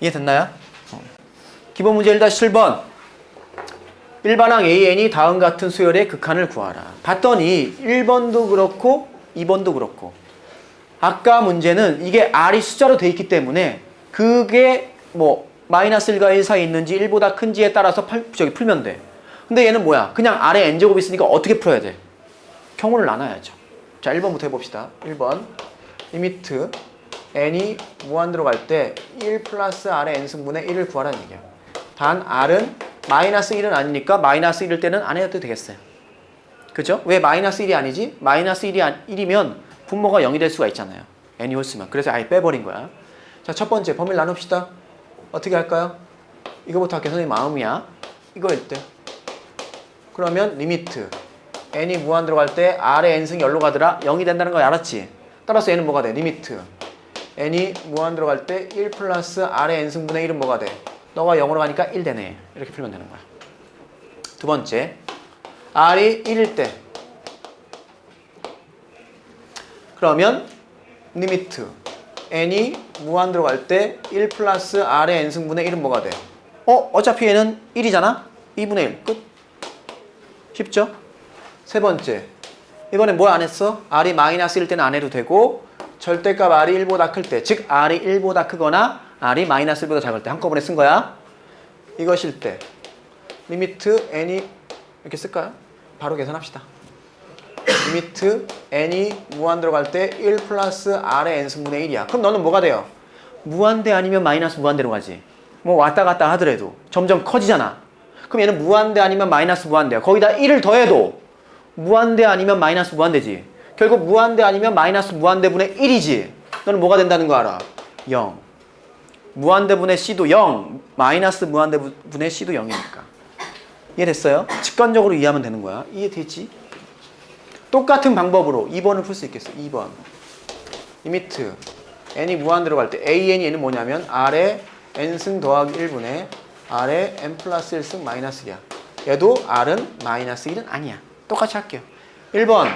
이해됐나요? 기본 문제 1-7번. 일반항 AN이 다음 같은 수열의 극한을 구하라. 봤더니 1번도 그렇고 2번도 그렇고 아까 문제는 이게 R이 숫자로 돼 있기 때문에 그게 뭐 마이너스 1과 1 사이에 있는지 1보다 큰지에 따라서 풀면 돼. 근데 얘는 뭐야? 그냥 R에 n제곱이 있으니까 어떻게 풀어야 돼? 경우를 나눠야죠. 자, 1번부터 해봅시다. 1번 리미트 n이 무한대로 갈 때 1 플러스 R의 n승분의 1을 구하라는 얘기야. 단 R은 마이너스 1은 아니니까 마이너스 1일 때는 안 해도 되겠어요. 그죠? 왜 마이너스 1이 아니지? 마이너스 1이면 분모가 0이 될 수가 있잖아요. n이 홀수면. 그래서 아예 빼버린 거야. 자, 첫 번째 범위를 나눕시다. 어떻게 할까요? 이거부터 할게요. 선생님 마음이야. 이거일 때. 그러면 리미트 n이 무한 들어갈 때 r의 n승이 열로 가더라. 0이 된다는 거 알았지? 따라서 얘는 뭐가 돼? 리미트 n이 무한 들어갈 때 1 플러스 r의 n승분의 1은 뭐가 돼? 너가 0으로 가니까 1 되네. 이렇게 풀면 되는 거야. 두 번째, r이 1일 때 그러면 리미트 n이 무한 들어갈 때 1 플러스 r의 n승분의 1은 뭐가 돼? 어차피 얘는 1이잖아? 2분의 1 끝. 쉽죠? 세 번째, 이번엔 뭘 안 했어? r이 마이너스 1일 때는 안 해도 되고 절대값 r이 1보다 클 때, 즉 r이 1보다 크거나 r이 마이너스 1보다 작을 때 한꺼번에 쓴 거야. 이것일 때 리미트 n이 이렇게 쓸까요? 바로 계산합시다. 리미트 n이 무한 들어갈 때 1 플러스 r의 n승분의 1이야. 그럼 너는 뭐가 돼요? 무한대 아니면 마이너스 무한대로 가지. 뭐 왔다 갔다 하더라도 점점 커지잖아. 그럼 얘는 무한대 아니면 마이너스 무한대야. 거기다 1을 더해도 무한대 아니면 마이너스 무한대지. 결국 무한대 아니면 마이너스 무한대분의 1이지. 너는 뭐가 된다는 거 알아? 0. 무한대분의 c도 0. 마이너스 무한대분의 c도 0이니까. 이해됐어요? 직관적으로 이해하면 되는 거야. 이해되지? 똑같은 방법으로 2번을 풀 수 있겠어. 2번. 리미트 n이 무한 들어갈 때 an이 얘는 뭐냐면 r의 n승 더하기 1분의 r의 n 플러스 1승 마이너스 1이야. 얘도 r은 마이너스 1은 아니야. 똑같이 할게요. 1번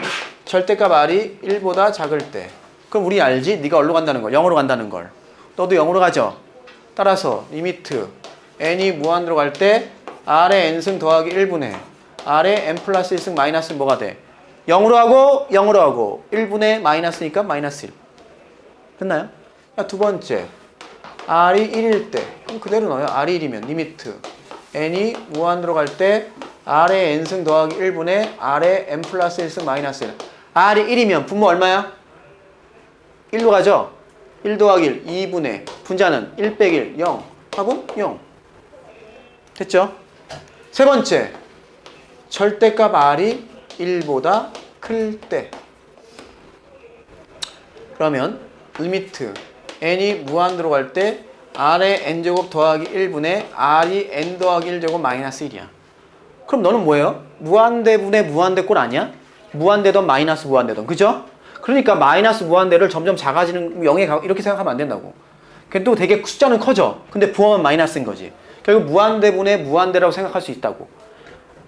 절대값 r이 1보다 작을 때 그럼 우리 알지? 네가 어디로 간다는 걸? 0으로 간다는 걸. 너도 0으로 가죠? 따라서 리미트 n이 무한 들어갈 때 r의 n승 더하기 1분의 r의 n 플러스 1승 마이너스 뭐가 돼? 0으로 하고 0으로 하고 1분의 마이너스니까 마이너스 1. 됐나요? 자, 두 번째 r이 1일 때 그럼 그대로 넣어요. r이 1이면 리미트 n이 무한 들어갈 때 r의 n승 더하기 1분의 r의 n 플러스 1승 마이너스 1. r이 1이면 분모 얼마야? 1로 가죠? 1 더하기 1 2분의 분자는 1 빼기 1 0 하고 0. 됐죠? 세 번째 절대값 r이 1보다 클 때 그러면 리미트 n이 무한 들어갈 때 r의 n제곱 더하기 1분의 r이 n 더하기 1제곱 마이너스 1이야. 그럼 너는 뭐예요? 무한대분의 무한대꼴 아니야? 무한대든 마이너스 무한대든 그죠? 그러니까 마이너스 무한대를 점점 작아지는 0에 가 이렇게 생각하면 안 된다고. 그래도 되게 숫자는 커져. 근데 부하면 마이너스인 거지. 결국 무한대분의 무한대라고 생각할 수 있다고.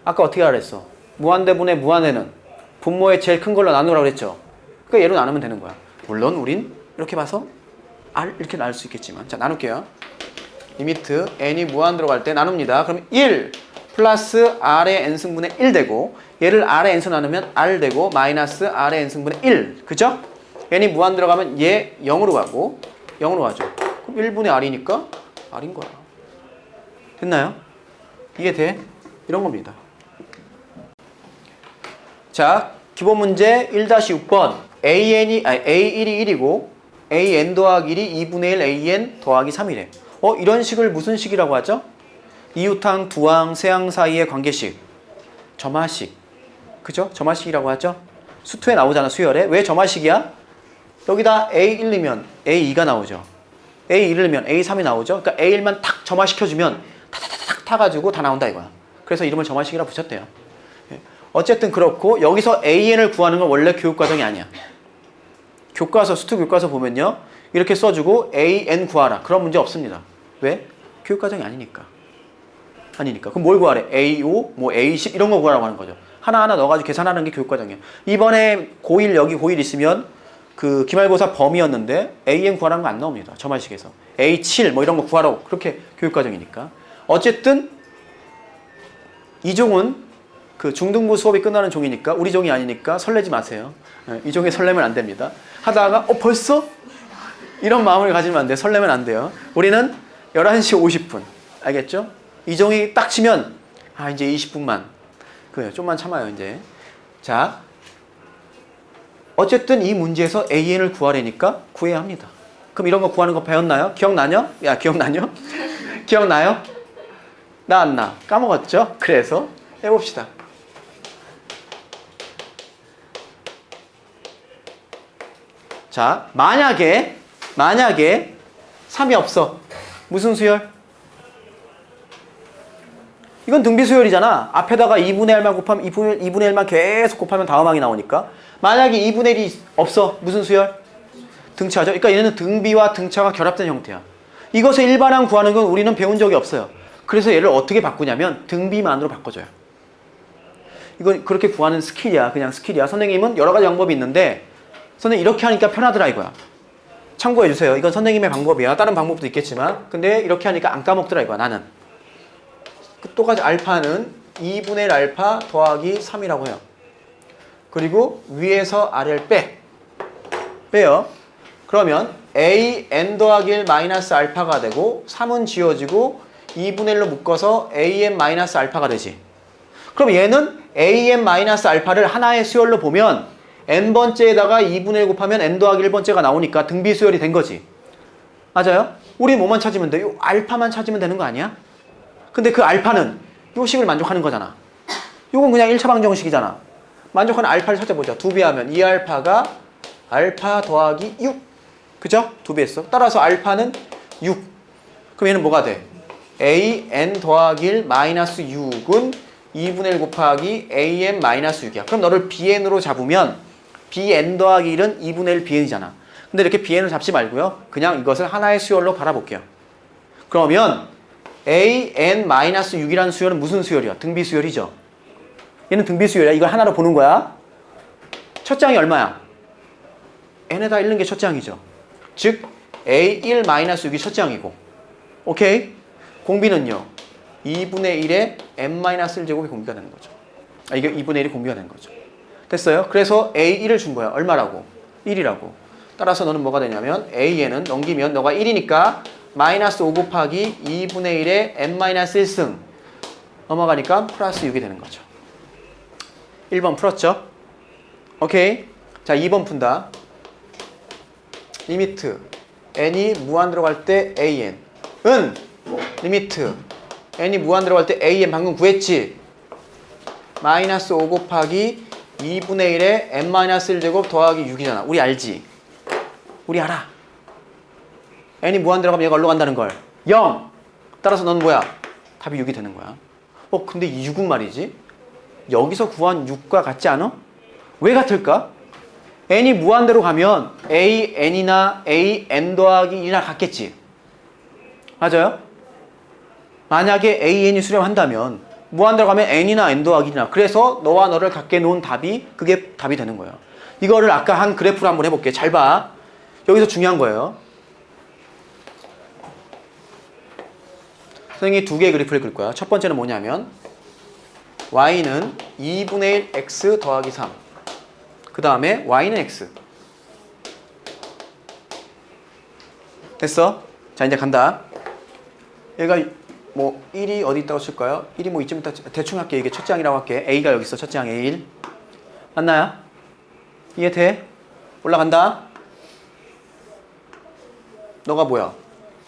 아까 어떻게 알았어? 무한대분의 무한대는 분모의 제일 큰 걸로 나누라고 그랬죠? 그러니까 얘로 나누면 되는 거야. 물론 우린 이렇게 봐서 R 이렇게 나눌 수 있겠지만 자 나눌게요. 리미트 n이 무한 들어갈 때 나눕니다. 그럼 1 플러스 r의 n승분의 1 되고 얘를 r의 n승 나누면 r 되고 마이너스 r의 n승분의 1 그죠? n이 무한 들어가면 얘 0으로 가고 0으로 가죠. 그럼 1분의 r이니까 r인 거야. 됐나요? 이해돼? 이런 겁니다. 자, 기본 문제 1-6번 A1이 1이고 AN 더하기 1이 2분의 1 AN 더하기 3이래. 이런 식을 무슨 식이라고 하죠? 이웃항, 두항, 세항 사이의 관계식. 점화식. 그죠? 점화식이라고 하죠? 수투에 나오잖아, 수열에. 왜 점화식이야? 여기다 A1이면 A2가 나오죠. A1을 면 A3이 나오죠. 그러니까 A1만 탁 점화시켜주면 탁탁탁 타가지고 다 나온다 이거야. 그래서 이름을 점화식이라 붙였대요. 어쨌든 그렇고 여기서 AN을 구하는 건 원래 교육과정이 아니야. 교과서, 수투 교과서 보면요. 이렇게 써주고 AN 구하라. 그런 문제 없습니다. 왜? 교육과정이 아니니까. 그럼 뭘 구하래? A5, 뭐 A10 이런 거 구하라고 하는 거죠. 하나하나 넣어가지고 계산하는 게 교육과정이에요. 이번에 고1 여기 고1 있으면 그 기말고사 범위였는데 AN 구하라는 거 안 나옵니다. 점화식에서. A7 뭐 이런 거 구하라고. 그렇게 교육과정이니까. 어쨌든 이 종은 그 중등부 수업이 끝나는 종이니까 우리 종이 아니니까 설레지 마세요. 이 종에 설레면 안 됩니다. 하다가 벌써? 이런 마음을 가지면 안 돼요. 설레면 안 돼요. 우리는 11시 50분 알겠죠? 이 종이 딱 치면 이제 20분만 그래요. 좀만 참아요 이제. 자, 어쨌든 이 문제에서 AN을 구하려니까 구해야 합니다. 그럼 이런 거 구하는 거 배웠나요? 기억나요? 야 기억나요? 기억나요? 나 안 나? 까먹었죠? 그래서 해봅시다. 만약에 3이 없어. 무슨 수열? 이건 등비수열이잖아. 앞에다가 2분의 1만 곱하면 2분의 1만 계속 곱하면 다음 항이 나오니까. 만약에 2분의 1이 없어. 무슨 수열? 등차죠. 그러니까 얘는 등비와 등차가 결합된 형태야. 이것을 일반항 구하는 건 우리는 배운 적이 없어요. 그래서 얘를 어떻게 바꾸냐면 등비만으로 바꿔줘요. 이건 그렇게 구하는 스킬이야. 그냥 스킬이야. 선생님은 여러 가지 방법이 있는데 선생님 이렇게 하니까 편하더라 이거야. 참고해주세요. 이건 선생님의 방법이야. 다른 방법도 있겠지만 근데 이렇게 하니까 안 까먹더라 이거야. 나는. 똑같이 알파는 2분의 1 알파 더하기 3이라고 해요. 그리고 위에서 아래를 빼요. 그러면 a n 더하기 1 마이너스 알파가 되고 3은 지워지고 2분의 1로 묶어서 a n 마이너스 알파가 되지. 그럼 얘는 a n 마이너스 알파를 하나의 수열로 보면 n번째에다가 2분의 1 곱하면 n 더하기 1번째가 나오니까 등비 수열이 된 거지. 맞아요? 우리 뭐만 찾으면 돼? 요 알파만 찾으면 되는 거 아니야? 근데 그 알파는 요 식을 만족하는 거잖아. 요건 그냥 1차 방정식이잖아. 만족하는 알파를 찾아보자. 2배 하면 2알파가 알파 더하기 6. 그죠? 2배 했어. 따라서 알파는 6. 그럼 얘는 뭐가 돼? a n 더하기 1 마이너스 6은 2분의 1 곱하기 a n 마이너스 6이야. 그럼 너를 bn으로 잡으면 bn 더하기 1은 2분의 1 bn이잖아. 근데 이렇게 bn을 잡지 말고요. 그냥 이것을 하나의 수열로 바라볼게요. 그러면 an-6이라는 수열은 무슨 수열이야? 등비 수열이죠. 얘는 등비 수열이야. 이걸 하나로 보는 거야. 첫 장이 얼마야? n에다 읽는 게 첫 장이죠. 즉 a1-6이 첫 장이고 오케이? 공비는요. 2분의 1에 n-1제곱이 공비가 되는 거죠. 이게 2분의 1이 공비가 되는 거죠. 됐어요? 그래서 a1을 준 거야. 얼마라고? 1이라고. 따라서 너는 뭐가 되냐면 an은 넘기면 너가 1이니까 마이너스 5 곱하기 2분의 1에 n-1승 넘어가니까 플러스 6이 되는 거죠. 1번 풀었죠? 오케이. 자, 2번 푼다. 리미트 n이 무한 들어갈 때 an 은 리미트 n이 무한 들어갈 때 an 방금 구했지? 마이너스 5 곱하기 2분의 1에 n-1제곱 더하기 6이잖아. 우리 알지? 우리 알아. n이 무한 들어가면 얘가 얼로 간다는 걸? 0! 따라서 너는 뭐야? 답이 6이 되는 거야. 근데 이 6은 말이지? 여기서 구한 6과 같지 않아? 왜 같을까? n이 무한대로 가면 a, n이나 a, n 더하기 1이나 같겠지? 맞아요? 만약에 a, n이 수렴한다면 무한대로 가면 n이나 n 더하기 1이나 그래서 너와 너를 갖게 놓은 답이 그게 답이 되는 거예요. 이거를 아까 한 그래프로 한번 해볼게. 잘 봐. 여기서 중요한 거예요. 선생님이 두 개의 그래프를 그릴 거야. 첫 번째는 뭐냐면 y는 2분의 1 x 더하기 3. 그 다음에 y는 x. 됐어? 자, 이제 간다. 얘가 뭐 1이 어디 있다고 칠까요? 1이 뭐 이쯤 있다 대충 할게. 이게 첫 장이라고 할게. a가 여기 있어. 첫 장 a1. 맞나요? 이해돼? 올라간다. 너가 뭐야?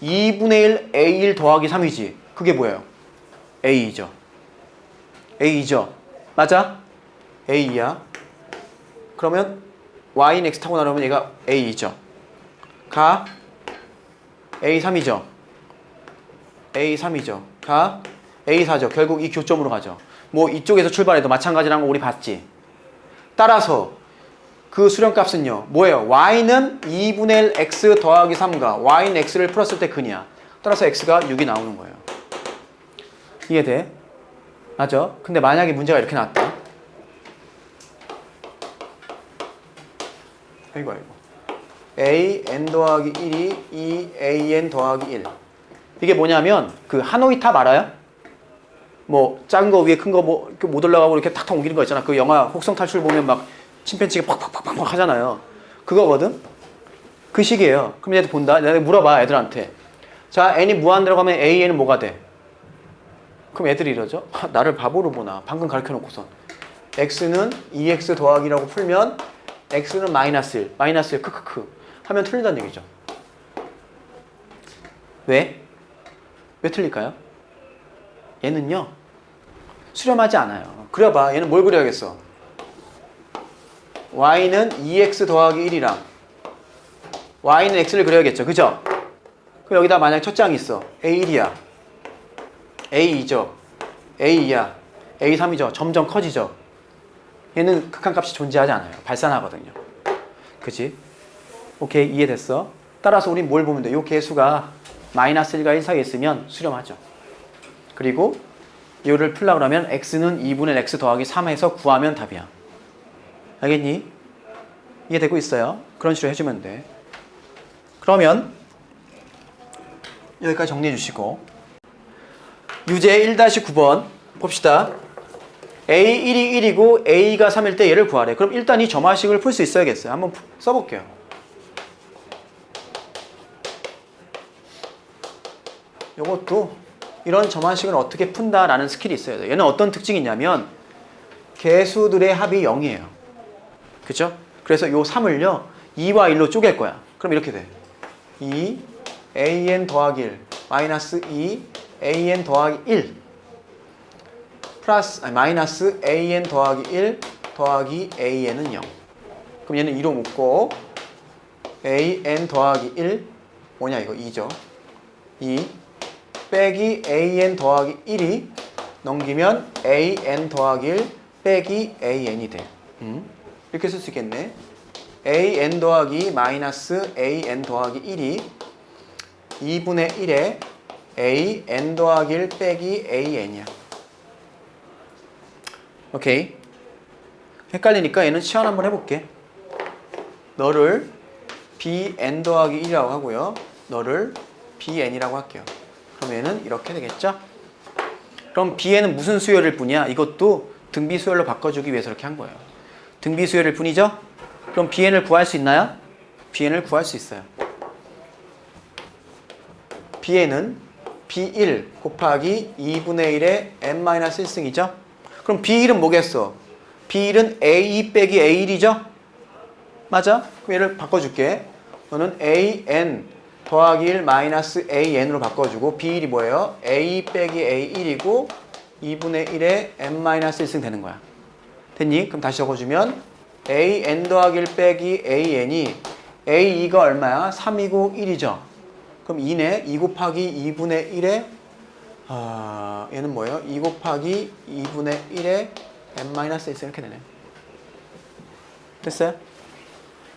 2분의 1 a1 더하기 3이지. 그게 뭐예요? a이죠. a이죠. 맞아? a야. 그러면 y는 x 타고 나누면 얘가 a이죠. 가 a3이죠. a3이죠. 가 a4죠. 결국 이 교점으로 가죠. 뭐 이쪽에서 출발해도 마찬가지라는 거 우리 봤지. 따라서 그 수렴값은요. 뭐예요? y는 2분의 1 x 더하기 3과 y는 x를 풀었을 때 근이야. 따라서 x가 6이 나오는 거예요. 이해돼? 맞아? 근데 만약에 문제가 이렇게 나왔다. 아이고 a n 더하기 1이 2 a n 더하기 1. 이게 뭐냐면 그 하노이 탑 알아요? 뭐 작은 거 위에 큰 거 뭐 못 올라가고 이렇게 탁탁 옮기는 거 있잖아. 그 영화 혹성 탈출 보면 막 침팬지가 팍팍팍팍 하잖아요. 그거거든? 그 식이에요. 그럼 얘들 본다. 내가 물어봐 애들한테. 자, n이 무한 들어가면 an은 뭐가 돼? 그럼 애들이 이러죠. 나를 바보로 보나. 방금 가르쳐놓고선 x는 2x 더하기라고 풀면 x는 마이너스 1. 마이너스 1 크크크 하면 틀린다는 얘기죠. 왜? 왜 틀릴까요? 얘는요 수렴하지 않아요. 그려봐. 얘는 뭘 그려야겠어? y는 2x 더하기 1이랑 y는 x를 그려야겠죠. 그죠? 그럼 여기다 만약 첫 장이 있어. A1이야. A2죠. A2야. A3이죠. 점점 커지죠. 얘는 극한값이 존재하지 않아요. 발산하거든요. 그치? 오케이, 이해됐어? 따라서 우린 뭘 보면 돼? 요 개수가 마이너스 1과 1 사이에 있으면 수렴하죠. 그리고 이거를 풀려고 그러면 x는 2분의 x 더하기 3에서 구하면 답이야. 알겠니? 이해되고 있어요? 그런 식으로 해주면 돼. 그러면 여기까지 정리해 주시고 유제 1-9번 봅시다. A1이 1이고 A가 3일 때 얘를 구하래. 그럼 일단 이 점화식을 풀 수 있어야겠어요. 한번 써볼게요. 요것도 이런 점화식을 어떻게 푼다라는 스킬이 있어야 돼요. 얘는 어떤 특징이 있냐면 개수들의 합이 0이에요. 그쵸? 그래서 요 3을요 2와 1로 쪼갤 거야. 그럼 이렇게 돼. 2 an 더하기 1 마이너스 2 an 더하기 1 플러스 마이너스 an 더하기 1 더하기 an은 0. 그럼 얘는 2로 묶고 an 더하기 1 뭐냐 이거 2죠. 2 빼기 an 더하기 1이 넘기면 an 더하기 1 빼기 an이 돼. 이렇게 쓸 수 있겠네. an 더하기 마이너스 an 더하기 1이 2분의 1에 an 더하기 1 빼기 an이야. 오케이. 헷갈리니까 얘는 시연 한번 해볼게. 너를 bn 더하기 1이라고 하고요. 너를 bn이라고 할게요. 그럼 얘는 이렇게 되겠죠? 그럼 bn은 무슨 수열일 뿐이야? 이것도 등비 수열로 바꿔주기 위해서 이렇게 한 거예요. 등비 수열일 뿐이죠? 그럼 bn을 구할 수 있나요? bn을 구할 수 있어요. bn은 b1 곱하기 2분의 1의 n-1승이죠? 그럼 b1은 뭐겠어? b1은 a2 빼기 a1이죠? 맞아? 그럼 얘를 바꿔줄게. 너는 an 더하기 1 마이너스 an으로 바꿔주고 b1이 뭐예요? a 빼기 a1이고 2분의 1의 n-1승 되는 거야. 됐니? 그럼 다시 적어주면 an 더하기 1 빼기 an이 a2가 얼마야? 3이고 1이죠? 그럼 2네. 2 곱하기 2분의 1에 얘는 뭐예요? 2 곱하기 2분의 1에 n-1 이렇게 되네. 됐어요?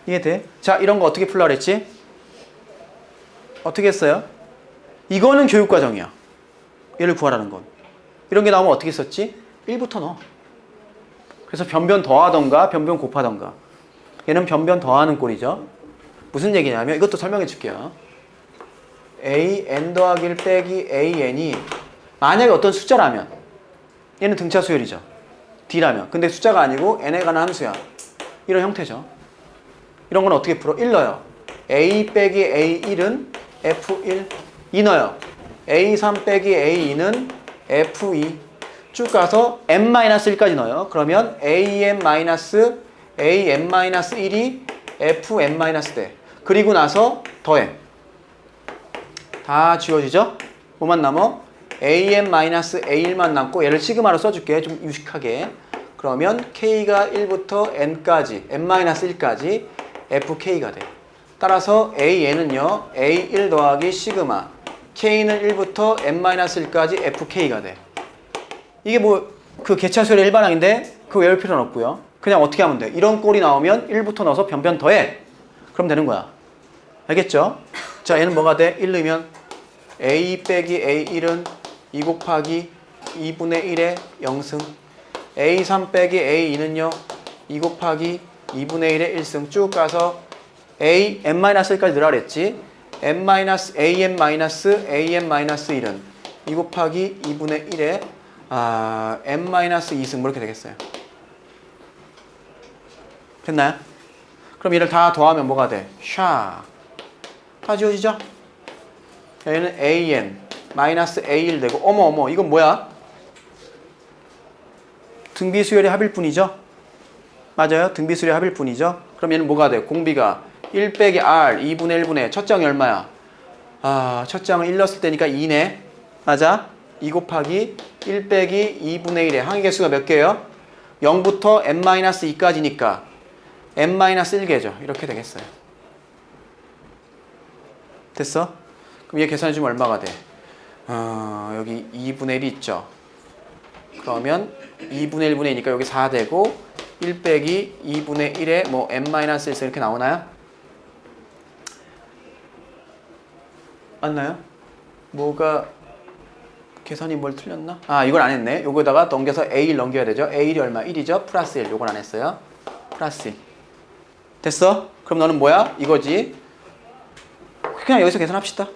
이해돼? 자, 이런 거 어떻게 풀라 그랬지? 어떻게 했어요? 이거는 교육과정이야. 얘를 구하라는 건. 이런 게 나오면 어떻게 썼지? 1부터 넣어. 그래서 변변 더하던가 변변 곱하던가. 얘는 변변 더하는 꼴이죠. 무슨 얘기냐면 이것도 설명해 줄게요. an 더하기 1 빼기 an이 만약에 어떤 숫자라면 얘는 등차 수열이죠. d라면. 근데 숫자가 아니고 n에 관한 함수야. 이런 형태죠. 이런 건 어떻게 풀어? 1 넣어요. a 빼기 a1은 f1 2 넣어요. a3 빼기 a2는 f2 쭉 가서 n-1까지 넣어요. 그러면 an-1이 fn- 돼. 그리고 나서 더해. 다 지워지죠? 뭐만 남어? an-a1만 남고 얘를 시그마로 써줄게. 좀 유식하게. 그러면 k가 1부터 n까지 n-1까지 fk가 돼. 따라서 an은요 a1 더하기 시그마 k는 1부터 n-1까지 fk가 돼. 이게 뭐 그 개차수열의 일반항인데 그거 외울 필요는 없고요. 그냥 어떻게 하면 돼? 이런 꼴이 나오면 1부터 넣어서 변변 더해. 그럼 되는 거야. 알겠죠? 자, 얘는 뭐가 돼? 1 넣으면 a 빼기 a1은 2 곱하기 2분의 1의 0승 a3 빼기 a2는요 2 곱하기 2분의 1의 1승 쭉 가서 a n-1까지 넣으라 그랬지. an-1은 2 곱하기 2분의 1의 n-2승 뭐 이렇게 되겠어요. 됐나요? 그럼 얘를 다 더하면 뭐가 돼? 샤. 다 지워지죠? 얘는 an 마이너스 a1 되고 어머 이건 뭐야? 등비수열의 합일 뿐이죠? 맞아요? 등비수열의 합일 뿐이죠? 그럼 얘는 뭐가 돼? 공비가 1 빼기 r 2분의 1분의 첫 장이 얼마야? 첫 장을 1 넣었을 때니까 2네. 맞아? 2 곱하기 1 빼기 2분의 1의 항의 개수가 몇 개예요? 0부터 n-2까지니까 n-1개죠. 이렇게 되겠어요. 됐어? 그럼 얘 계산해주면 얼마가 돼? 여기 2분의 1이 있죠. 그러면 2분의 1분의 2니까 여기 4 되고 1 빼기 2분의 1에 뭐 n-1 이렇게 나오나요? 맞나요? 뭐가 계산이 뭘 틀렸나? 이걸 안 했네. 요거다가 넘겨서 A1 넘겨야 되죠. A1이 얼마? 1이죠. 플러스 1. 요건 안 했어요. 플러스 1. 됐어? 그럼 너는 뭐야? 이거지. 그냥 여기서 계산합시다.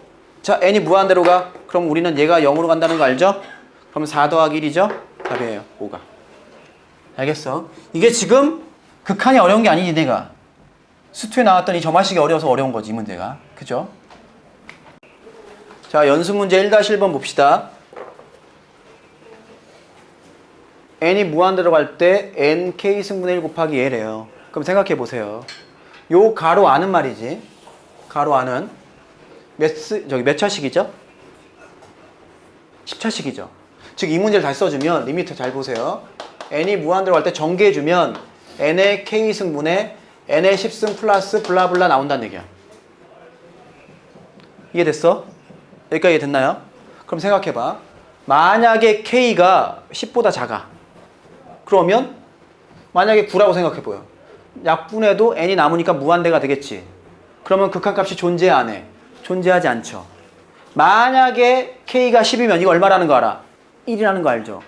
자, n이 무한대로 가. 그럼 우리는 얘가 0으로 간다는 거 알죠? 그럼 4 더하기 1이죠? 답이에요. 5가. 알겠어? 이게 지금 극한이 어려운 게 아니지 내가. 수투에 나왔던 이 점화식이 어려워서 어려운 거지 이 문제가. 그죠? 자, 연습 문제 1-1번 봅시다. n이 무한대로 갈 때 nk 승분의 1 곱하기 얘래요. 그럼 생각해 보세요. 요 가로 안은 말이지. 가로 안은 몇 차식이죠? 10차식이죠. 즉 이 문제를 다시 써주면 리미터 잘 보세요. n이 무한대로 갈 때 전개해주면 n의 k승분의 n의 10승 플러스 블라블라 나온다는 얘기야. 이해됐어? 여기까지 이해됐나요? 그럼 생각해봐. 만약에 k가 10보다 작아. 그러면 만약에 9라고 생각해보여. 약분해도 n이 남으니까 무한대가 되겠지. 그러면 극한값이 존재 안 해? 존재하지 않죠. 만약에 k가 10이면 이거 얼마라는 거 알아? 1이라는 거 알죠?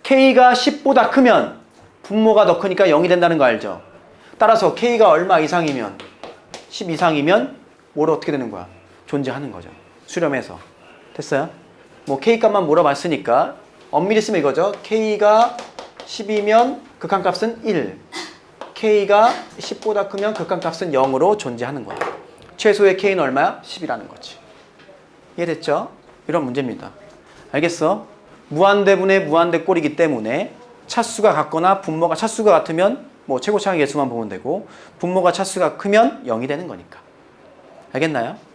k가 10보다 크면 분모가 더 크니까 0이 된다는 거 알죠? 따라서 k가 얼마 이상이면 10 이상이면 뭐로 어떻게 되는 거야? 존재하는 거죠. 수렴해서. 됐어요? 뭐 k값만 물어봤으니까 엄밀히 쓰면 이거죠. k가 10이면 극한값은 1. k가 10보다 크면 극한값은 0으로 존재하는 거야. 최소의 k는 얼마야? 10이라는 거지. 이해됐죠? 이런 문제입니다. 알겠어? 무한대분의 무한대 꼴이기 때문에 차수가 같거나 분모가 차수가 같으면 뭐 최고차항 개수만 보면 되고 분모가 차수가 크면 0이 되는 거니까. 알겠나요?